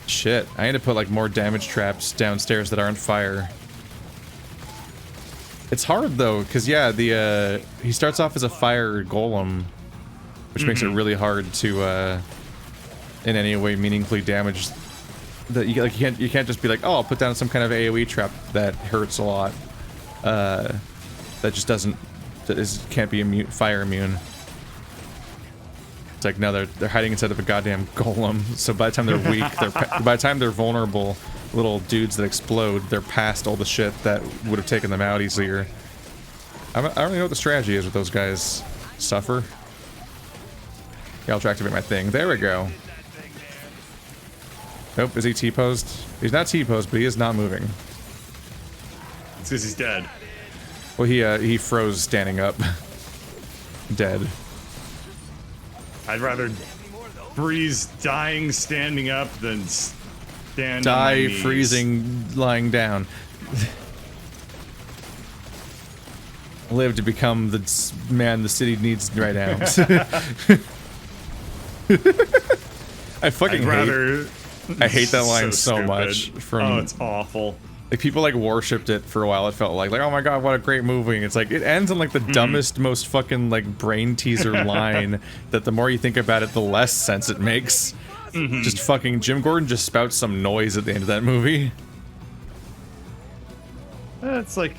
Shit, I need to put like more damage traps downstairs that aren't fire. It's hard though, because yeah, he starts off as a fire golem, which makes it really hard to in any way meaningfully damage. That you can't just be like, oh, I'll put down some kind of AoE trap that hurts a lot. That just can't be fire immune. It's like, no, they're hiding inside of a goddamn golem. So by the time they're weak, by the time they're vulnerable, little dudes that explode, they're past all the shit that would have taken them out easier. I don't really know what the strategy is with those guys. Suffer. Yeah, I'll try to activate my thing. There we go. Nope, is he T-posed? He's not T-posed, but he is not moving. It's because he's dead. Well, he froze standing up. Dead. I'd rather freeze dying standing up than stand on my Die knees. freezing lying down. Live to become the man the city needs right now. I fucking I hate that line so stupid. much. Oh, it's awful. Like people like worshipped it for a while. It felt like oh my god, what a great movie. And it's like it ends on like the dumbest, most fucking like brain teaser line that the more you think about it, the less sense it makes. Just fucking Jim Gordon just spouts some noise at the end of that movie. It's like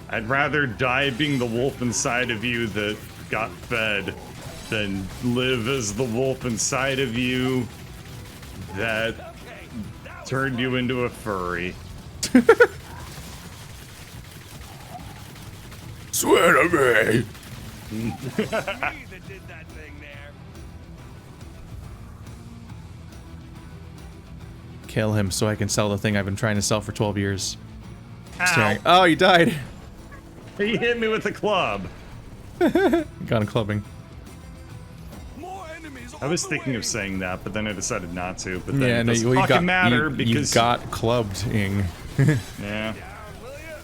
I'd rather die being the wolf inside of you that got fed than live as the wolf inside of you that turned you into a furry. Swear to me. me that did that thing there. Kill him so I can sell the thing I've been trying to sell for 12 years. Ow. Staring. Oh, he died. He hit me with a club. Got him clubbing. More enemies I was on the thinking way. of saying that, but then I decided not to. But then Yeah, it no, doesn't you fucking got matter you because got clubbed, Ing. yeah. Will ya?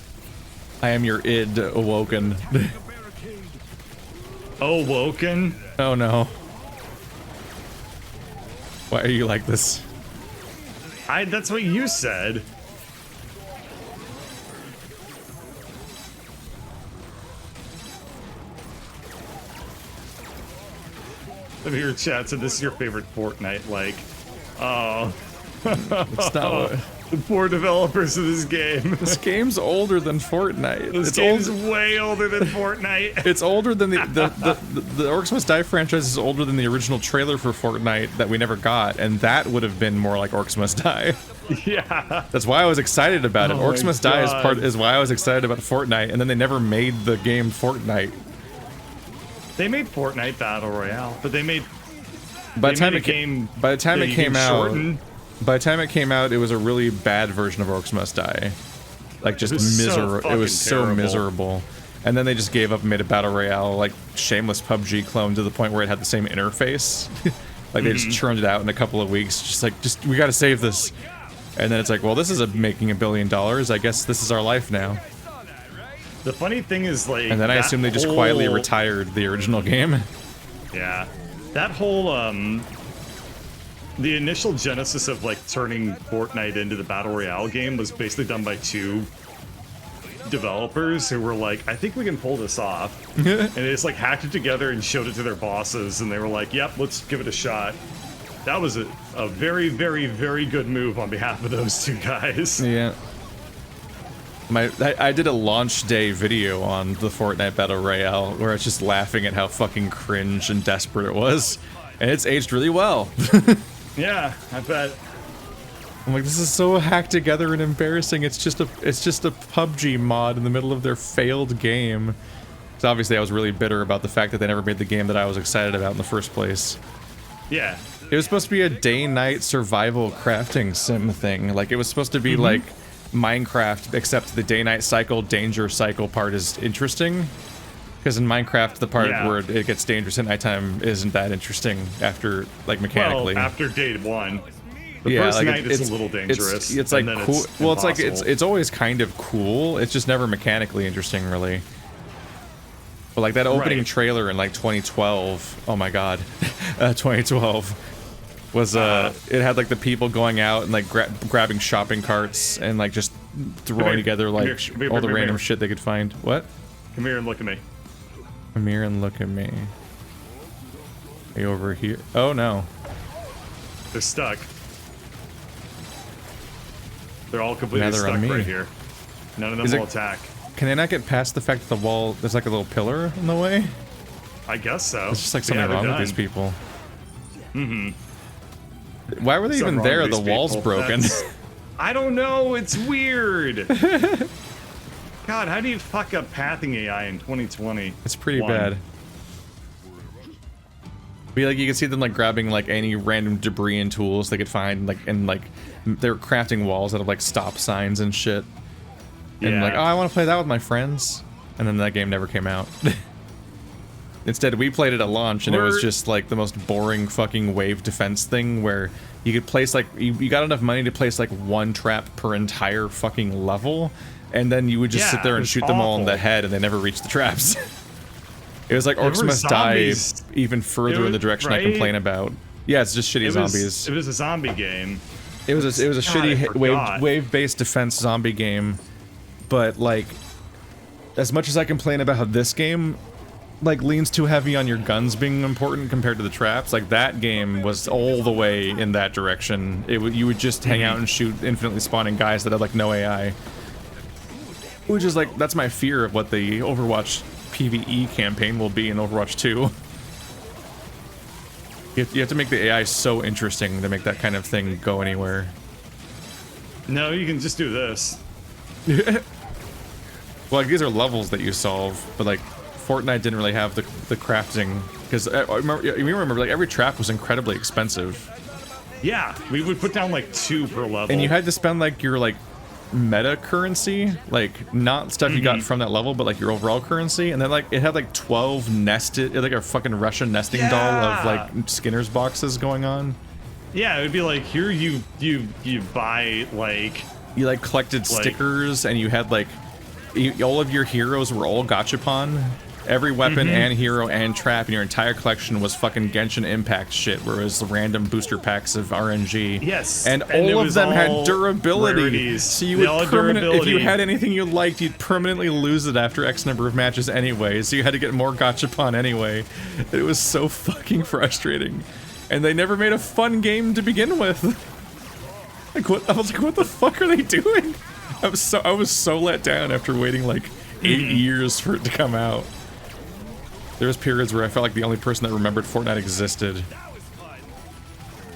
I am your id awoken. A barricade. Oh, Woken. Oh no. Why are you like this? That's what you said. If your chat said this is your favorite Fortnite, like, oh, It's not what, the poor developers of this game. this game's older than Fortnite. This It's game's old, way older than Fortnite. it's older than the Orcs Must Die franchise is older than the original trailer for Fortnite that we never got, and that would have been more like Orcs Must Die. Yeah. That's why I was excited about it. Oh Orcs my Must Die God. is why I was excited about Fortnite, and then they never made the game Fortnite. They made Fortnite Battle Royale, but they made By the they time made it a game by the time that it you came can out, shorten. by the time it came out, it was a really bad version of Orcs Must Die. Like just It was so miserable. It fucking was so terrible. miserable. And then they just gave up and made a battle royale, like shameless PUBG clone to the point where it had the same interface. Like they just churned it out in a couple of weeks. Just we got to save this. And then it's like, well, this is making $1 billion. I guess this is our life now. The funny thing is, like, And then I that assume they just quietly whole- retired the original game. Yeah, that whole the initial genesis of like turning Fortnite into the battle royale game was basically done by two developers who were like, I think we can pull this off, and they just like hacked it together and showed it to their bosses, and they were like, yep, let's give it a shot. That was a very, very, very good move on behalf of those two guys. Yeah. I did a launch day video on the Fortnite Battle Royale where I was just laughing at how fucking cringe and desperate it was. And it's aged really well. Yeah, I bet. I'm like, this is so hacked together and embarrassing. It's just a PUBG mod in the middle of their failed game. So obviously I was really bitter about the fact that they never made the game that I was excited about in the first place. Yeah. It was supposed to be a day-night survival crafting sim thing. Like, it was supposed to be like Minecraft, except the day-night cycle, danger cycle part is interesting. Because in Minecraft, the part Yeah. where it gets dangerous at nighttime isn't that interesting after, like, mechanically. Well, after day one. The Yeah, first like, night is a little dangerous. It's like and then cool. Well, it's like impossible. it's always kind of cool. It's just never mechanically interesting, really. But like that opening Right. trailer in like 2012. Oh my god, 2012 was it had like the people going out and like grabbing shopping carts and like just throwing here. together like Come here, all the come here, random come here. shit they could find. What? Come here and look at me. Come here and look at me. Are you over here? Oh no. They're stuck. They're all completely Now they're on stuck me. right here. None of them Is will it- attack. Can they not get past the fact that the wall, there's like a little pillar in the way? I guess so. There's just like Yeah, something they're wrong with done. these people. Why were they Something even wrong there? with The these wall's people. broken. That's- I don't know. It's weird. God, how do you fuck up pathing AI in 2020? It's pretty bad. But like you can see them like grabbing like any random debris and tools they could find, like and like they're crafting walls out of like stop signs and shit. And Yeah. like, oh, I want to play that with my friends. And then that game never came out. Instead, we played it at launch, and it was We're- just like the most boring fucking wave defense thing where you could place like you got enough money to place like one trap per entire fucking level, and then you would just Yeah, sit there it and was shoot them all in the awful. head, and they never reached the traps. It was like Orcs were Must Die zombies. even further It in the was- direction I right? complain about. Yeah, it's just shitty zombies. It was a zombie game. It was a God, I shitty forgot. wave-based defense zombie game, but like, as much as I complain about how this game like leans too heavy on your guns being important compared to the traps, like that game was all the way in that direction. You would just hang out and shoot infinitely spawning guys that had like no AI, which is like that's my fear of what the Overwatch PvE campaign will be in Overwatch 2. You have to make the AI so interesting to make that kind of thing go anywhere. No, you can just do this. Well, like these are levels that you solve, but like Fortnite didn't really have the crafting because you remember like every trap was incredibly expensive. Yeah, we would put down like 2 per level. And you had to spend like your like meta currency, like not stuff you got from that level, but like your overall currency. And then like it had like 12 nested, like a fucking Russian nesting doll of like Skinner's boxes going on. Yeah, it would be like here you buy like you like collected stickers, and you had like all of your heroes were all gachapon. Every weapon and hero and trap in your entire collection was fucking Genshin Impact shit, where it was random booster packs of RNG. Yes, and all of them had durability. Rarities. So you would if you had anything you liked, you'd permanently lose it after X number of matches anyway. So you had to get more gachapon anyway. It was so fucking frustrating, and they never made a fun game to begin with. Like what? I was like, what the fuck are they doing? I was so let down after waiting like 8 years for it to come out. There was periods where I felt like the only person that remembered Fortnite existed.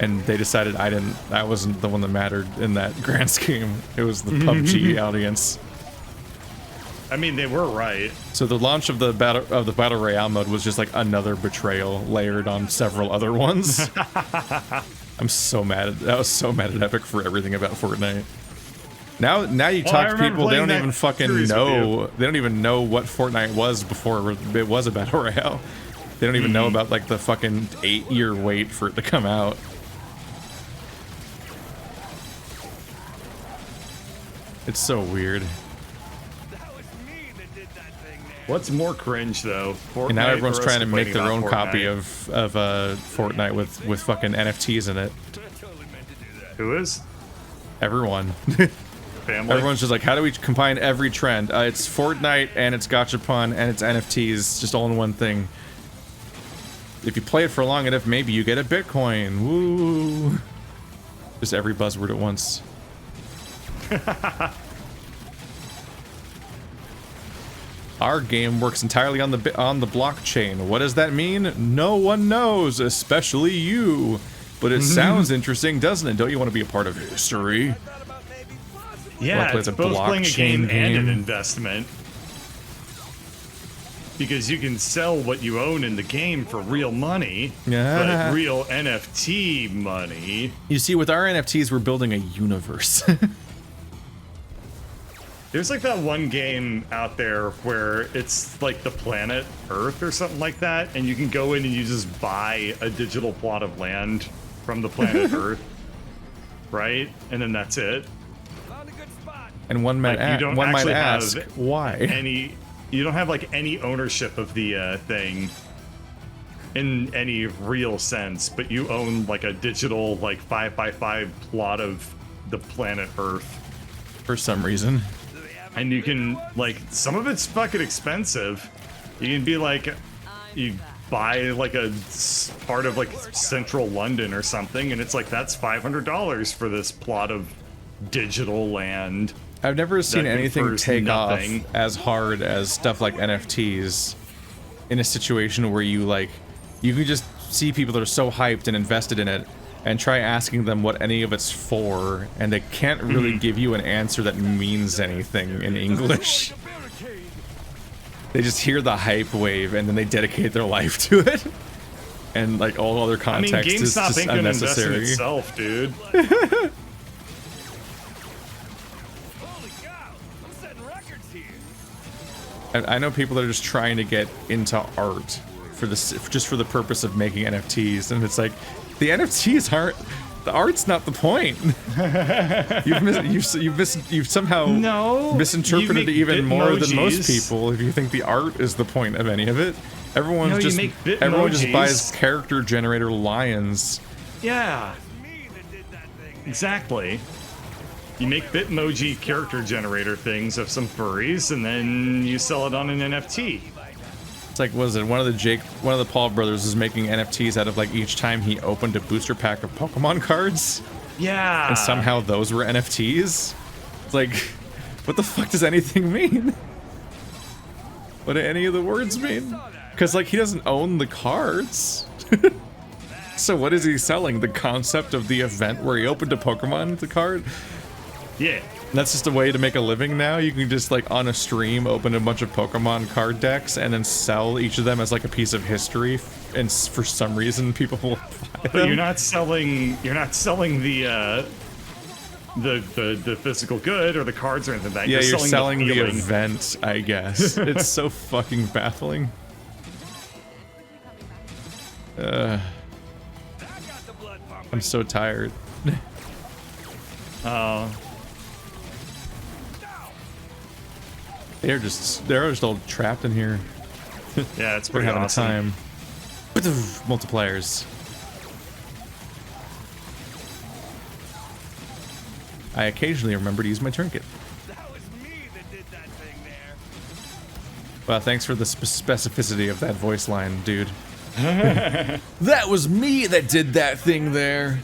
And they decided I wasn't the one that mattered in that grand scheme. It was the PUBG audience. I mean, they were right. So the launch of the battle royale mode was just like another betrayal layered on several other ones. I'm so mad I was so mad at Epic for everything about Fortnite. Now you talk to people, they don't even fucking know. They don't even know what Fortnite was before it was a battle royale. They don't even know about like the fucking 8-year wait for it to come out. It's so weird. What's more cringe though? Fortnite, and now everyone's trying to make their own Fortnite. copy of Fortnite with fucking NFTs in it. Who is? Everyone. Family? Everyone's just like, how do we combine every trend? It's Fortnite and it's gachapon and it's NFTs just all in one thing. If you play it for long enough, maybe you get a Bitcoin. Woo! Just every buzzword at once. Our game works entirely on the blockchain. What does that mean? No one knows, especially you. But it sounds interesting, doesn't it? Don't you want to be a part of history? Yeah, it's both playing a game and an investment. Because you can sell what you own in the game for real money, but real NFT money. You see, with our NFTs, we're building a universe. There's like that one game out there where it's like the planet Earth or something like that, and you can go in and you just buy a digital plot of land from the planet Earth, right? And then that's it. And one might ask, why? You don't have like any ownership of the thing in any real sense, but you own like a digital like 5x5 plot of the planet Earth for some reason. And you can like, some of it's fucking expensive. You can be like, you buy like a part of like central London or something, and it's like, that's $500 for this plot of digital land. I've never seen anything take off as hard as stuff like NFTs in a situation where you can just see people that are so hyped and invested in it and try asking them what any of it's for, and they can't really give you an answer that means anything in English. They just hear the hype wave and then they dedicate their life to it. And like all other context is just unnecessary. Itself, dude. I know people that are just trying to get into art for this, just for the purpose of making NFTs, and it's like, the NFTs aren't, the art's not the point. You've somehow misinterpreted it even more than most people if you think the art is the point of any of it. Everyone just buys character generator lions. Yeah. Exactly. You make Bitmoji character generator things of some furries, and then you sell it on an NFT. It's like, was it one of the Paul brothers is making NFTs out of like each time he opened a booster pack of Pokemon cards? Yeah. And somehow those were NFTs? It's like, what the fuck does anything mean? What do any of the words mean? Because like, he doesn't own the cards. So what is he selling? The concept of the event where he opened a Pokemon card? Yeah. That's just a way to make a living now. You can just like on a stream open a bunch of Pokemon card decks and then sell each of them as like a piece of history for some reason people will buy But them. you're not selling the physical good or the cards or anything like that. Yeah, you're selling the feeling. event, I guess. It's so fucking baffling. That got the blood pumping. I'm so tired. Oh, They're just all trapped in here. yeah, it's We're pretty having awesome. a time. Multipliers. I occasionally remember to use my trinket. That was me that did that thing there. Well, thanks for the specificity of that voice line, dude. That was me that did that thing there.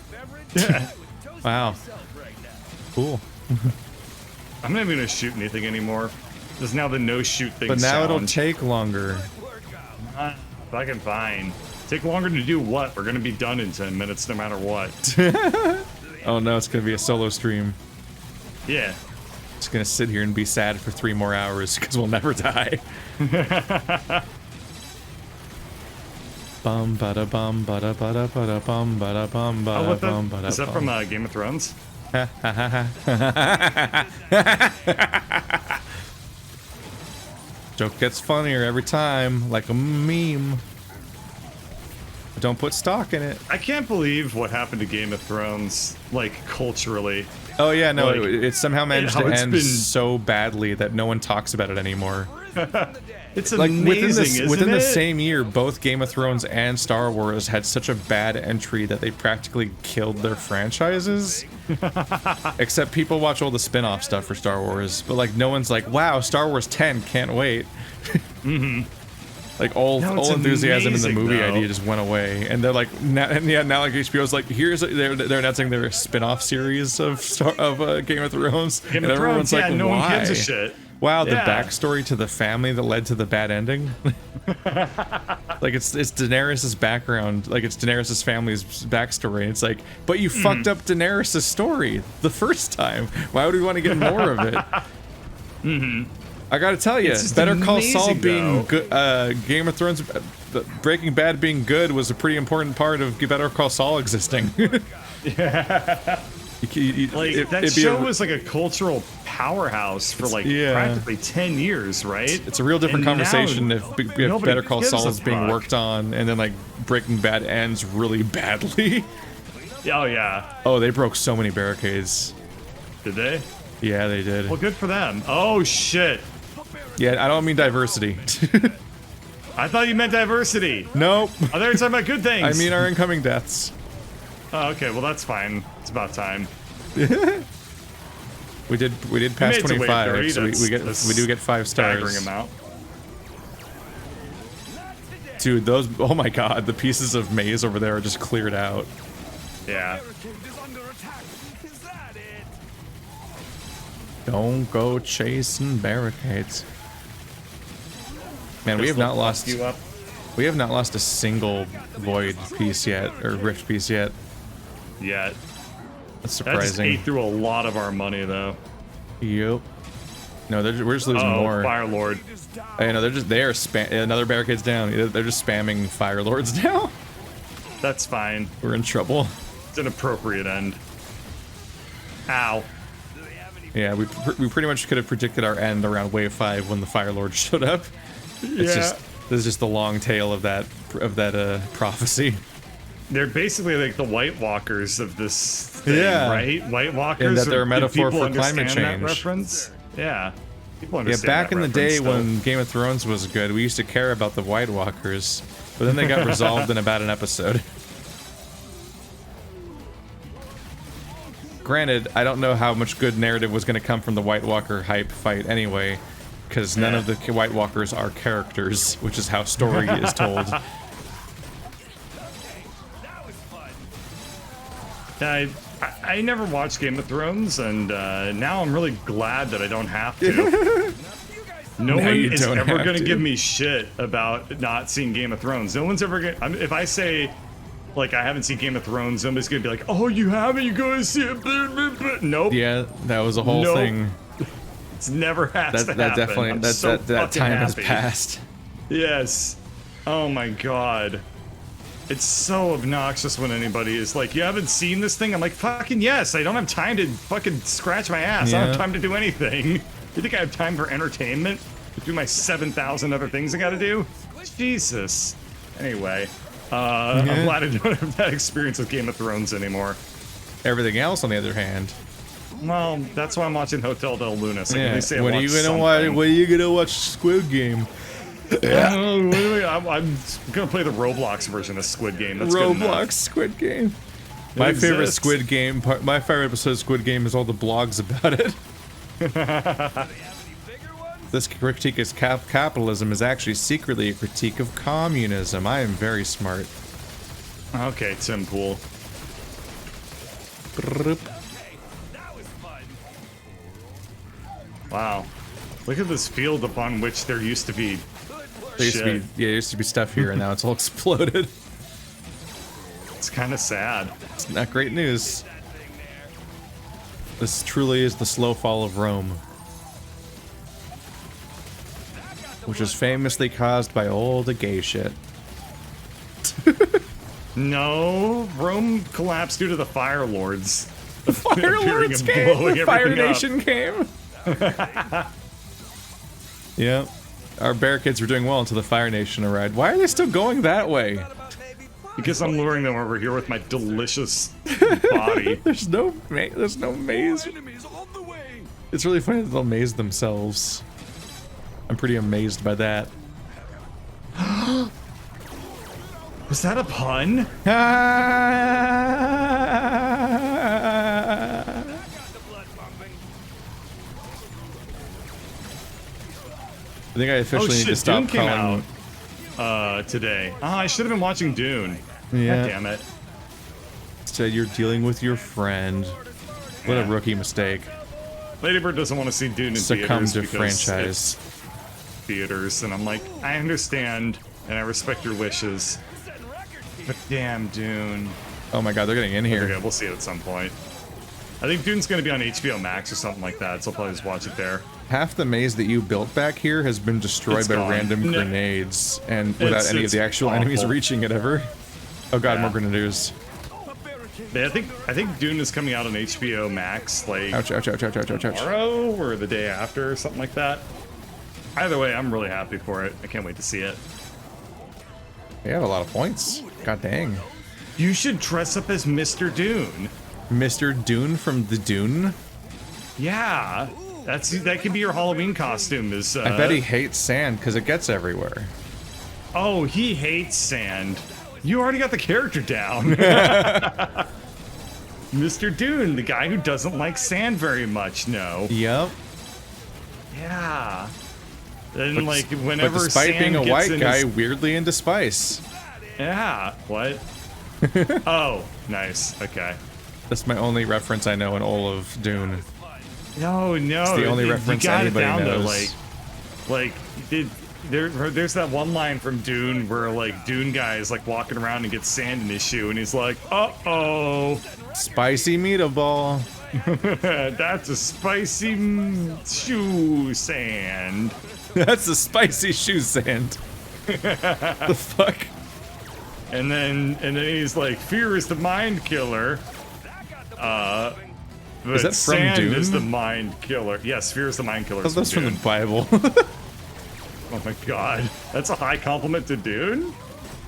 Beverage? Wow. Right now. Cool. I'm not even gonna shoot anything anymore. There's now the no shoot thing. But now it'll sound. take longer. Work out. Fucking fine. Take longer to do what? We're gonna be done in 10 minutes no matter what. Oh no, it's gonna be a solo stream. Yeah. Just gonna sit here and be sad for 3 more hours because we'll never die. Bum bada bum bada bada bada bum bada bum Oh, bada what bum the? bada Is that from bum. Game of Thrones? Joke gets funnier every time, like a meme. Don't put stock in it. I can't believe what happened to Game of Thrones, like culturally. Oh yeah, no, Like, it somehow managed how to it's end been- so badly that no one talks about it anymore. It's Like amazing, within the isn't it? same year, both Game of Thrones and Star Wars had such a bad entry that they practically killed their franchises. Except people watch all the spin-off stuff for Star Wars, but like no one's like, "Wow, Star Wars 10, can't wait." Like all No, it's enthusiasm in the amazing, movie though. idea just went away, and they're like, now like HBO's like, they're announcing their spin-off series of Game of Thrones, Game and of everyone's Thrones, like, yeah, no why? one gives a shit. Wow, the Yeah. backstory to the family that led to the bad ending. Like it's Daenerys' background, like it's Daenerys' family's backstory. It's like, but you fucked up Daenerys' story the first time. Why would we want to get more of it? I gotta tell you, It's just Better Call Saul amazing, being though. good, Game of Thrones, Breaking Bad being good was a pretty important part of Better Call Saul existing. Like that show was like a cultural powerhouse for like Yeah. practically 10 years, right? It's a real different And now conversation if nobody Better Call gives Saul a is being fuck. worked on, and then like Breaking Bad ends really badly. Oh yeah, Oh, they broke so many barricades. did they? Yeah, they did. Well, good for them. Oh shit! Yeah, I don't mean diversity. I thought you meant diversity. Nope. I thought you were talking about good things. I mean our incoming deaths. Oh, okay, well that's fine. It's about time. We did pass made some weight, 25, Brody. so That's we do get 5 Staggering stars. amount. Dude, those, oh my god, the pieces of maze over there are just cleared out. Yeah. Barricade is under attack. Is that it? Don't go chasing barricades. Man, we have Just not lost. You up. We have not lost a single void piece yet, or rift piece yet. Yeah. That's That just surprising. ate through a lot of our money, though. Yep. No, we're just losing Oh, more. Fire Lord. I know they are another barricade's down. They're just spamming Fire Lords now. That's fine. We're in trouble. It's an appropriate end. Ow. Yeah, we pretty much could have predicted our end around wave 5 when the Fire Lord showed up. It's just this is just the long tail of that prophecy. They're basically like the White Walkers of this thing, Yeah. right? White Walkers. And that they're a do metaphor people for climate understand that change. reference? Yeah. People Yeah, understand back that in the day reference, though. when Game of Thrones was good, we used to care about the White Walkers, but then they got resolved in about an episode. Granted, I don't know how much good narrative was going to come from the White Walker hype fight anyway, because none of the White Walkers are characters, which is how story is told. I never watched Game of Thrones, and now I'm really glad that I don't have to. No Now one you is don't ever have going to to. give me shit about not seeing Game of Thrones. No one's ever going to... If I say, like, I haven't seen Game of Thrones, somebody's going to be like, oh, you haven't? You guys see it? Nope. Yeah, that was a whole Nope. thing. It's never has to That happen. definitely I'm that so that fucking time has happy. passed. Yes. Oh my god. It's so obnoxious when anybody is like, you haven't seen this thing? I'm like, fucking yes, I don't have time to fucking scratch my ass. I don't have time to do anything. You think I have time for entertainment? To do my 7,000 other things I gotta do? Jesus. Anyway, I'm glad I don't have that experience with Game of Thrones anymore. Everything else, on the other hand. Well, that's why I'm watching Hotel Del Luna. So I can at least say I When are you watched gonna watch? something. When are you gonna watch Squid Game? I'm gonna play the Roblox version of Squid Game. That's good enough. Roblox Squid Game. My favorite exists. Squid Game. My favorite episode of Squid Game is all the blogs about it. This critique of capitalism is actually secretly a critique of communism. I am very smart. Okay, Tim Pool. Wow. Look at this field upon which there used to be There used to be stuff here, and now it's all exploded. It's kind of sad. It's not great news. This truly is the slow fall of Rome, which is famously caused by all the gay shit. No, Rome collapsed due to the Fire Lords. The Fire appearing Lords and came. blowing The Fire everything up. Nation came. Yep. Our bear kids were doing well until the Fire Nation arrived. Why are they still going that way? Because I'm luring them over here with my delicious body. There's no maze. It's really funny that they'll maze themselves. I'm pretty amazed by that. Was that a pun? I think I officially need to stop Dune came calling. out today. I should have been watching Dune. Yeah. God damn it. Said you're dealing with your friend. What a rookie mistake. Lady Bird doesn't want to see Dune in Succumb theaters to because franchise. it's theaters, and I'm like, I understand, and I respect your wishes. But damn, Dune. Oh my god, they're getting in here. Okay, we'll see it at some point. I think Dune's going to be on HBO Max or something like that, so I'll probably just watch it there. Half the maze that you built back here has been destroyed It's by gone. random No. grenades, and without It's- any of it's the actual enemies awful. reaching it ever. Oh god, Yeah. more grenadiers. Yeah, I think Dune is coming out on HBO Max like Ouch, ouch, ouch, ouch, ouch, ouch, ouch. tomorrow or the day after or something like that. Either way, I'm really happy for it. I can't wait to see it. They have a lot of points. God dang. You should dress up as Mr. Dune. Mr. Dune from the Dune? Yeah, that could be your Halloween costume. Is I bet he hates sand because it gets everywhere. Oh, he hates sand. You already got the character down. Mr. Dune, the guy who doesn't like sand very much. No. Yep. Yeah. And But, like but whenever despite sand being a gets white in guy, his- weirdly into spice. Yeah. What? Oh, nice. Okay. That's my only reference I know in all of Dune. No. It's the only reference you got anybody it down knows. Though, there's that one line from Dune where like Dune guy is like walking around and gets sand in his shoe, and he's like, "Uh-oh, Spicy meatball. that's a spicy shoe sand." That's the spicy shoe sand. The fuck? And then he's like, "Fear is the mind killer." But Is that from sand Dune? is the mind killer. Yes, fear is the mind killer. That's from the Bible. Oh my god, that's a high compliment to Dune.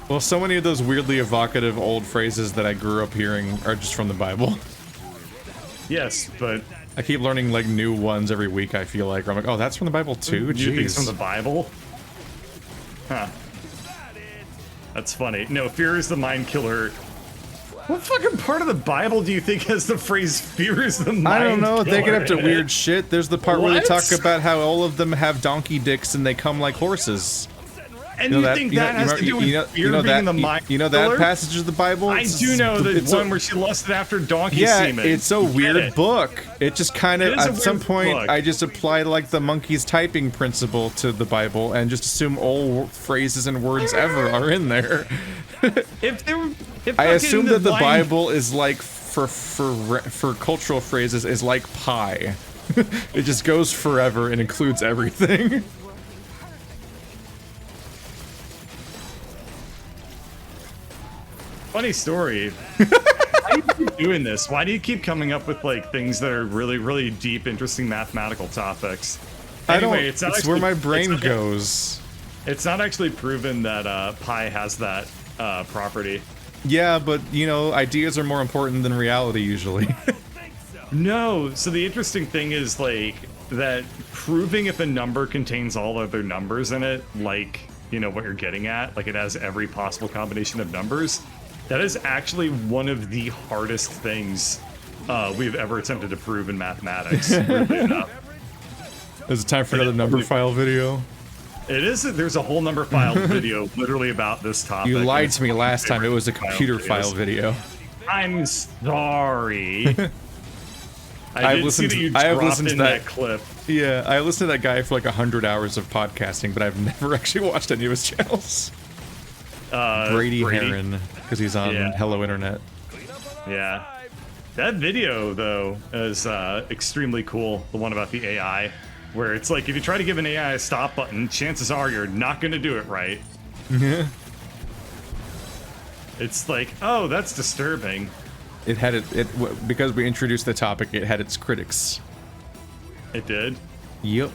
Well, so many of those weirdly evocative old phrases that I grew up hearing are just from the Bible. Yes, but I keep learning like new ones every week, I feel like. Or I'm like, oh, that's from the Bible too? you think it's from Jeez. the Bible? Huh. That's funny. No, fear is the mind killer. What fucking part of the Bible do you think has the phrase "fear is the mind killer"? I don't know, they get up to in it? weird shit. There's the part where they What? talk about how all of them have donkey dicks and they come like horses. And you think that has to do with fear being the mind you know that killer? passage of the Bible? I It's- do know the it's one a- where she lusted after donkey Yeah, semen. it's a Get weird it. book. It just kind of, It is a at some weird point, book. I just applied like the monkey's typing principle to the Bible and just assume all phrases and words ever are in there. If I assume that the line- Bible is like for cultural phrases is like pie. It just goes forever and includes everything. funny story. Why do you keep doing this? Why do you keep coming up with like things that are really, really deep, interesting mathematical topics? Anyway, it's where my brain goes. It's not actually proven that pi has that property. Yeah, but you know, ideas are more important than reality usually. No, so the interesting thing is like that proving if a number contains all other numbers in it, like, you know, what you're getting at, like it has every possible combination of numbers, that is actually one of the hardest things we've ever attempted to prove in mathematics, weirdly enough. Is it time for another number file video? It is. There's a whole number file video literally about this topic. You lied to me last time. It was a computer file video. I'm sorry. I have listened to that clip. Yeah, I listened to that guy for like 100 hours of podcasting, but I've never actually watched any of his channels. Brady Heron, because he's on Hello Internet. Yeah. That video, though, is extremely cool. The one about the AI, where it's like if you try to give an AI a stop button, chances are you're not going to do it right. Yeah. It's like, oh, that's disturbing. It had because we introduced the topic, it had its critics. It did? Yep.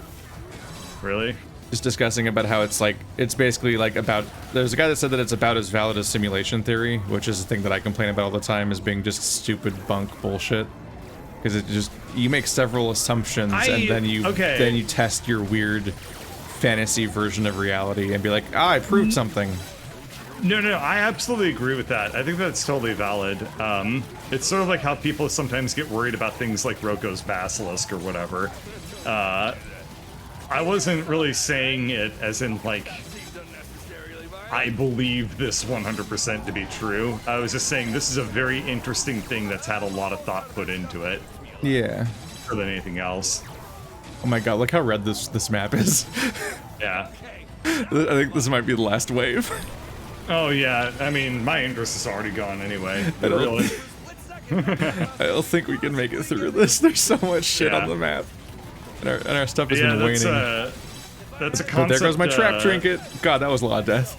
Really? Just discussing about how it's like, it's basically like about, there's a guy that said that it's about as valid as simulation theory, which is the thing that I complain about all the time as being just stupid bunk bullshit. Because it just, you make several assumptions and then you test your weird fantasy version of reality and be like, I proved something. No, I absolutely agree with that. I think that's totally valid. It's sort of like how people sometimes get worried about things like Roko's Basilisk or whatever. I wasn't really saying it as in, like, I believe this 100% to be true. I was just saying this is a very interesting thing that's had a lot of thought put into it. Yeah. More than anything else. Oh my god, look how red this map is. Yeah. I think this might be the last wave. Oh yeah, I mean, my interest is already gone anyway. I don't think we can make it through this. There's so much shit on the map. And our stuff has been waning. That's a concept. But there goes my trap trinket. God, that was a lot of death.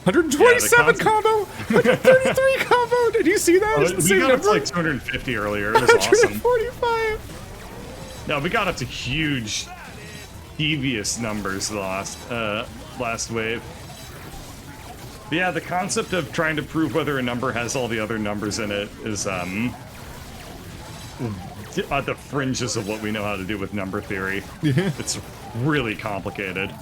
127 combo! 133 combo! Did you see that? We got up to like 250 earlier. It was awesome. 145! No, we got up to huge, devious numbers the last wave. But yeah, the concept of trying to prove whether a number has all the other numbers in it is at the fringes of what we know how to do with number theory. It's really complicated.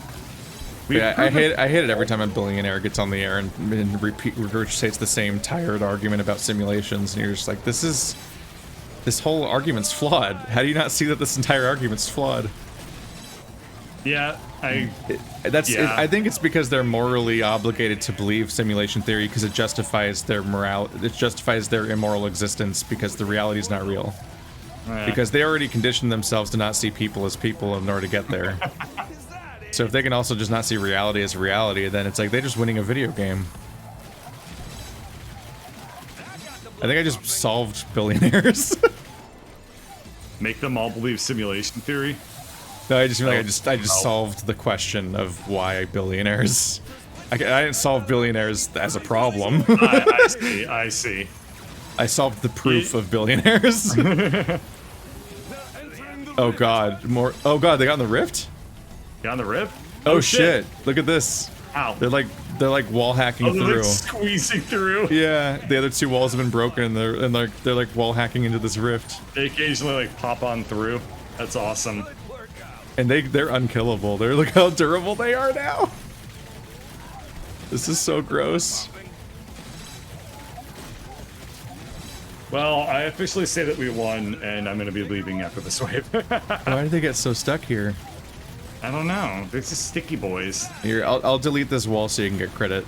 I hate it every time a billionaire gets on the air and regurgitates the same tired argument about simulations, and you're just like, this whole argument's flawed. How do you not see that this entire argument's flawed? Yeah, I think it's because they're morally obligated to believe simulation theory because it justifies their immoral existence because the reality is not real. Because they already conditioned themselves to not see people as people in order to get there. So if they can also just not see reality as reality, then it's like they're just winning a video game. I think I just solved billionaires. Make them all believe simulation theory? No, I just feel like I just solved the question of why billionaires. I didn't solve billionaires as a problem. I see. I solved the proof of billionaires. Oh god, more. Oh god, they got in the rift? Got in the rift? Oh shit! Look at this. Ow. They're like wall hacking through. Like squeezing through. Yeah, the other two walls have been broken, and they're like wall hacking into this rift. They occasionally like pop on through. That's awesome. And they're unkillable. Look how durable they are now. This is so gross. Well, I officially say that we won, and I'm gonna be leaving after this wave. Why did they get so stuck here? I don't know. They're just sticky boys. Here, I'll delete this wall so you can get credit.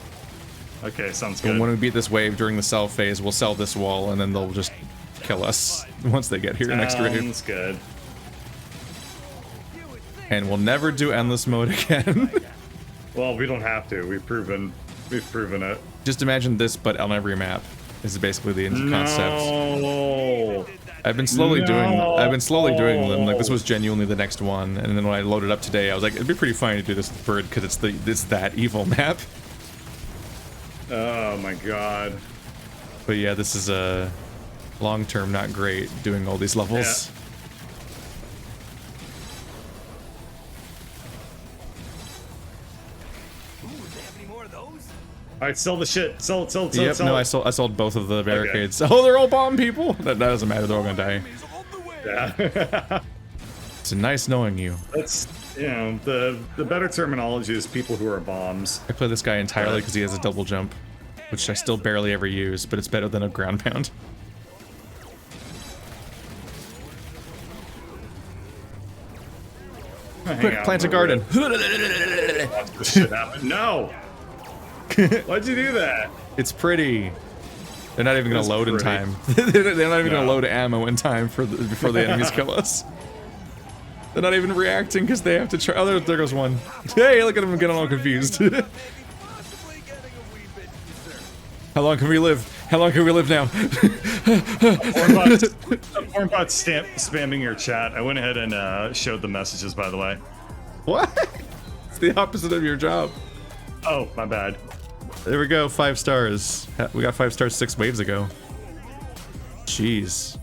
Okay, sounds good. When we beat this wave during the sell phase, we'll sell this wall, and then they'll just kill us once they get here next wave. Sounds good. And we'll never do endless mode again. Well, we don't have to. We've proven it. Just imagine this, but on every map. This is basically the concept. No. I've been slowly doing them. Like this was genuinely the next one, and then when I loaded up today, I was like, it'd be pretty funny to do this with Bird because it's that evil map. Oh my god. But yeah, this is a long term not great doing all these levels. Ooh, do they have any more of those? All right, sell the shit. Sell it. Sell it. Sell Yep, it. Sell no, it. I sold both of the barricades. Oh, they're all bomb people. That doesn't matter. They're all gonna die. Enemies on the way. Yeah. It's nice knowing you. That's, you know, the better terminology is people who are bombs. I play this guy entirely because he has a double jump, which I still barely ever use, but it's better than a ground pound. Quick, plant a garden. This shit happened. No. Why'd you do that? It's pretty. They're not even gonna It's load in pretty. time. They're not even gonna No. load ammo in time before the enemies kill us. They're not even reacting because they have to try. Oh, there goes one. Hey, look at him getting all confused. Maybe possibly getting a wee bit deserved. How long can we live? How long can we live now? Pornbot spamming your chat. I went ahead and showed the messages, by the way. What? It's the opposite of your job. Oh, my bad. There we go, 5 stars. We got 5 stars 6 waves ago. Jeez.